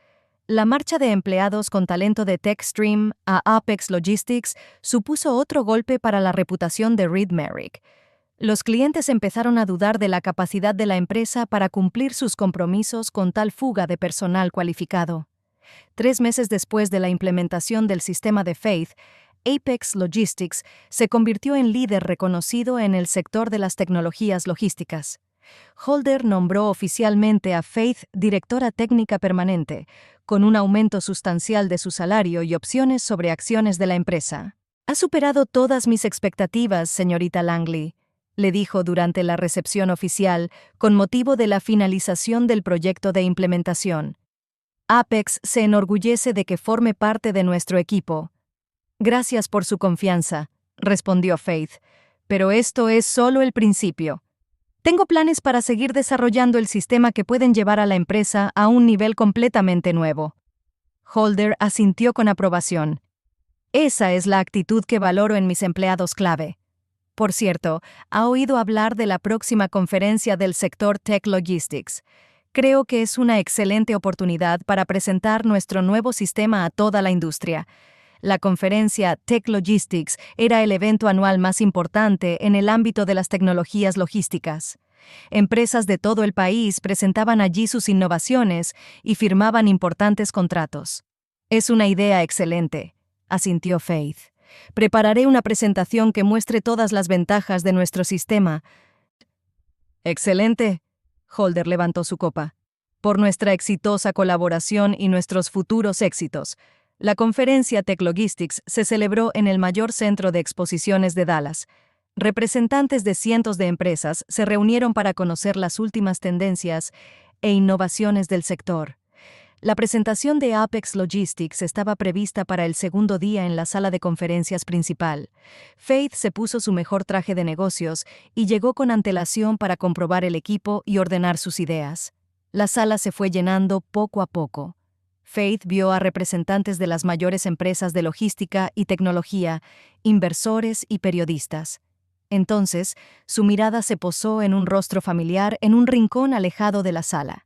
La marcha de empleados con talento de TechStream a Apex Logistics supuso otro golpe para la reputación de Reed Merrick. Los clientes empezaron a dudar de la capacidad de la empresa para cumplir sus compromisos con tal fuga de personal cualificado. 3 meses después de la implementación del sistema de Faith, Apex Logistics se convirtió en líder reconocido en el sector de las tecnologías logísticas. Holder nombró oficialmente a Faith directora técnica permanente, con un aumento sustancial de su salario y opciones sobre acciones de la empresa. Ha superado todas mis expectativas, señorita Langley, le dijo durante la recepción oficial con motivo de la finalización del proyecto de implementación. Apex se enorgullece de que forme parte de nuestro equipo. Gracias por su confianza, respondió Faith, pero esto es solo el principio. Tengo planes para seguir desarrollando el sistema que pueden llevar a la empresa a un nivel completamente nuevo. Holder asintió con aprobación. Esa es la actitud que valoro en mis empleados clave. Por cierto, ¿ha oído hablar de la próxima conferencia del sector Tech Logistics? Creo que es una excelente oportunidad para presentar nuestro nuevo sistema a toda la industria. La conferencia Tech Logistics era el evento anual más importante en el ámbito de las tecnologías logísticas. Empresas de todo el país presentaban allí sus innovaciones y firmaban importantes contratos. Es una idea excelente, asintió Faith. Prepararé una presentación que muestre todas las ventajas de nuestro sistema. Excelente. Holder levantó su copa. Por nuestra exitosa colaboración y nuestros futuros éxitos. La conferencia Tech Logistics se celebró en el mayor centro de exposiciones de Dallas. Representantes de cientos de empresas se reunieron para conocer las últimas tendencias e innovaciones del sector. La presentación de Apex Logistics estaba prevista para el segundo día en la sala de conferencias principal. Faith se puso su mejor traje de negocios y llegó con antelación para comprobar el equipo y ordenar sus ideas. La sala se fue llenando poco a poco. Faith vio a representantes de las mayores empresas de logística y tecnología, inversores y periodistas. Entonces, su mirada se posó en un rostro familiar en un rincón alejado de la sala.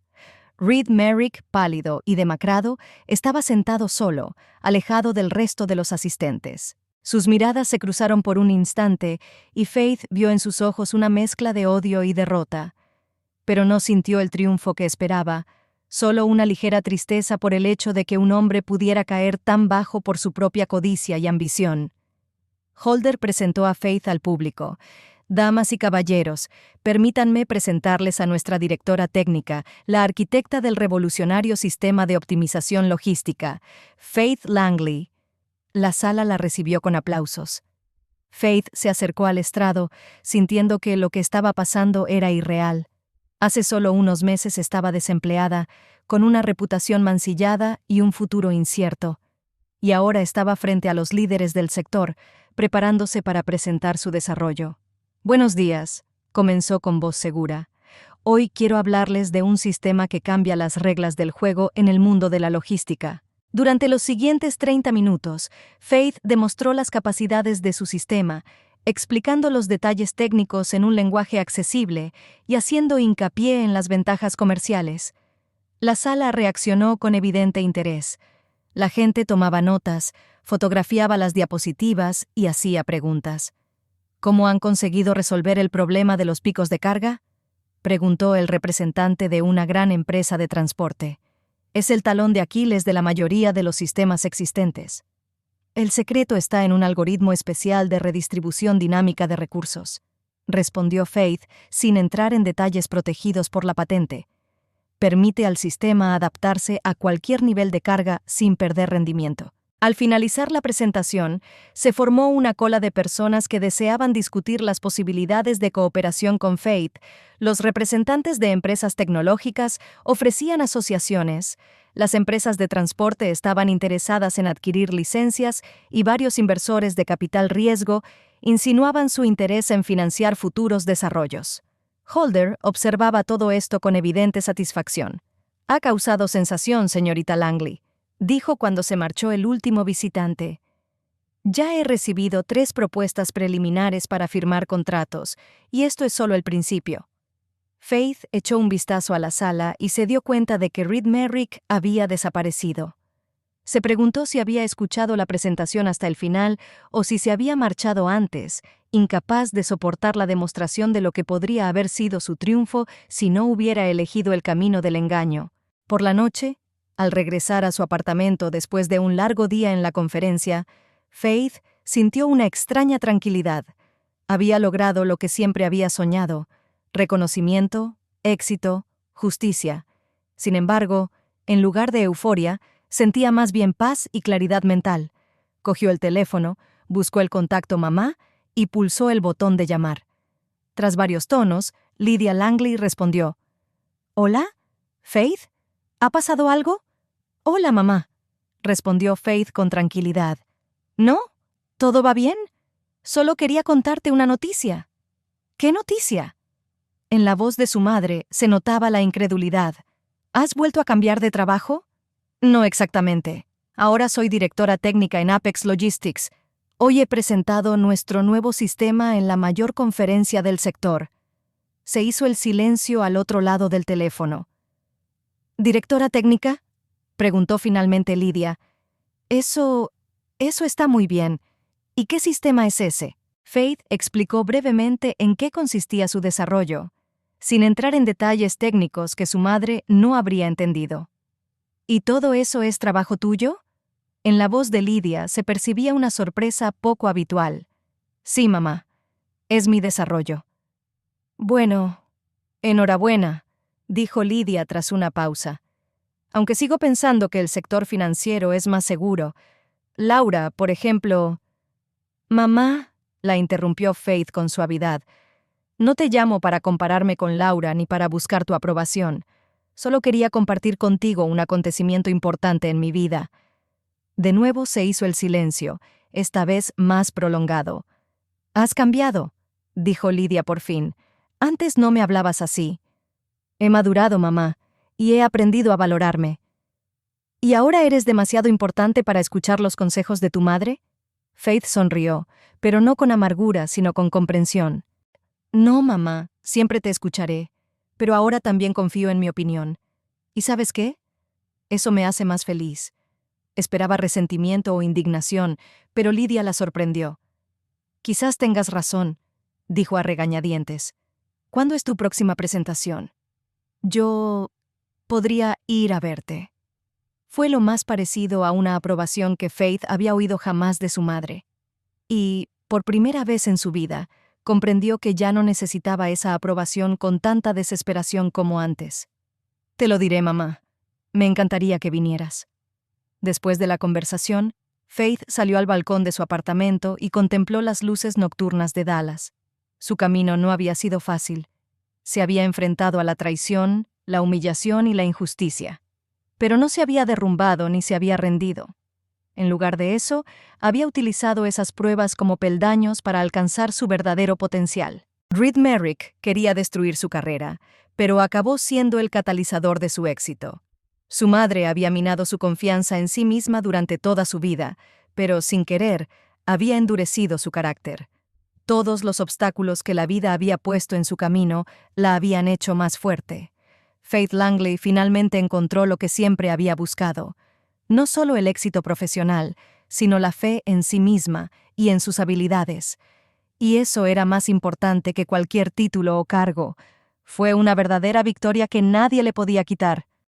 Reed Merrick, pálido y demacrado, estaba sentado solo, alejado del resto de los asistentes. Sus miradas se cruzaron por un instante y Faith vio en sus ojos una mezcla de odio y derrota. Pero no sintió el triunfo que esperaba, solo una ligera tristeza por el hecho de que un hombre pudiera caer tan bajo por su propia codicia y ambición. Holder presentó a Faith al público. Damas y caballeros, permítanme presentarles a nuestra directora técnica, la arquitecta del revolucionario sistema de optimización logística, Faith Langley. La sala la recibió con aplausos. Faith se acercó al estrado, sintiendo que lo que estaba pasando era irreal. Hace solo unos meses estaba desempleada, con una reputación mancillada y un futuro incierto. Y ahora estaba frente a los líderes del sector, preparándose para presentar su desarrollo. Buenos días, comenzó con voz segura. Hoy quiero hablarles de un sistema que cambia las reglas del juego en el mundo de la logística. Durante los siguientes 30 minutos, Faith demostró las capacidades de su sistema, explicando los detalles técnicos en un lenguaje accesible y haciendo hincapié en las ventajas comerciales. La sala reaccionó con evidente interés. La gente tomaba notas, fotografiaba las diapositivas y hacía preguntas. ¿Cómo han conseguido resolver el problema de los picos de carga?, preguntó el representante de una gran empresa de transporte. Es el talón de Aquiles de la mayoría de los sistemas existentes. El secreto está en un algoritmo especial de redistribución dinámica de recursos, respondió Faith sin entrar en detalles protegidos por la patente. Permite al sistema adaptarse a cualquier nivel de carga sin perder rendimiento. Al finalizar la presentación, se formó una cola de personas que deseaban discutir las posibilidades de cooperación con Faith. Los representantes de empresas tecnológicas ofrecían asociaciones. Las empresas de transporte estaban interesadas en adquirir licencias y varios inversores de capital riesgo insinuaban su interés en financiar futuros desarrollos. Holder observaba todo esto con evidente satisfacción. «Ha causado sensación, señorita Langley», dijo cuando se marchó el último visitante. «Ya he recibido 3 propuestas preliminares para firmar contratos, y esto es solo el principio». Faith echó un vistazo a la sala y se dio cuenta de que Reed Merrick había desaparecido. Se preguntó si había escuchado la presentación hasta el final o si se había marchado antes, incapaz de soportar la demostración de lo que podría haber sido su triunfo si no hubiera elegido el camino del engaño. Por la noche, al regresar a su apartamento después de un largo día en la conferencia, Faith sintió una extraña tranquilidad. Había logrado lo que siempre había soñado: reconocimiento, éxito, justicia. Sin embargo, en lugar de euforia, sentía más bien paz y claridad mental. Cogió el teléfono, buscó el contacto mamá y pulsó el botón de llamar. Tras varios tonos, Lydia Langley respondió. «¿Hola? ¿Faith? ¿Ha pasado algo?» «Hola, mamá», respondió Faith con tranquilidad. «¿No? ¿Todo va bien? Solo quería contarte una noticia». «¿Qué noticia?» En la voz de su madre se notaba la incredulidad. «¿Has vuelto a cambiar de trabajo?» «No exactamente. Ahora soy directora técnica en Apex Logistics. Hoy he presentado nuestro nuevo sistema en la mayor conferencia del sector». Se hizo el silencio al otro lado del teléfono. «¿Directora técnica?», preguntó finalmente Lydia. Eso está muy bien. ¿Y qué sistema es ese?» Faith explicó brevemente en qué consistía su desarrollo, sin entrar en detalles técnicos que su madre no habría entendido. «¿Y todo eso es trabajo tuyo?». En la voz de Lydia se percibía una sorpresa poco habitual. «Sí, mamá. Es mi desarrollo». «Bueno, enhorabuena», dijo Lydia tras una pausa. «Aunque sigo pensando que el sector financiero es más seguro. Laura, por ejemplo...» «Mamá», la interrumpió Faith con suavidad, «no te llamo para compararme con Laura ni para buscar tu aprobación. Solo quería compartir contigo un acontecimiento importante en mi vida». De nuevo se hizo el silencio, esta vez más prolongado. «¿Has cambiado?», dijo Lydia por fin. «Antes no me hablabas así». «He madurado, mamá, y he aprendido a valorarme». «¿Y ahora eres demasiado importante para escuchar los consejos de tu madre?». Faith sonrió, pero no con amargura, sino con comprensión. «No, mamá, siempre te escucharé, pero ahora también confío en mi opinión. ¿Y sabes qué? Eso me hace más feliz». Esperaba resentimiento o indignación, pero Lydia la sorprendió. «Quizás tengas razón», dijo a regañadientes. «¿Cuándo es tu próxima presentación?» «Yo podría ir a verte». Fue lo más parecido a una aprobación que Faith había oído jamás de su madre. Y, por primera vez en su vida, comprendió que ya no necesitaba esa aprobación con tanta desesperación como antes. «Te lo diré, mamá. Me encantaría que vinieras». Después de la conversación, Faith salió al balcón de su apartamento y contempló las luces nocturnas de Dallas. Su camino no había sido fácil. Se había enfrentado a la traición, la humillación y la injusticia. Pero no se había derrumbado ni se había rendido. En lugar de eso, había utilizado esas pruebas como peldaños para alcanzar su verdadero potencial. Reed Merrick quería destruir su carrera, pero acabó siendo el catalizador de su éxito. Su madre había minado su confianza en sí misma durante toda su vida, pero sin querer, había endurecido su carácter. Todos los obstáculos que la vida había puesto en su camino la habían hecho más fuerte. Faith Langley finalmente encontró lo que siempre había buscado: no solo el éxito profesional, sino la fe en sí misma y en sus habilidades. Y eso era más importante que cualquier título o cargo. Fue una verdadera victoria que nadie le podía quitar.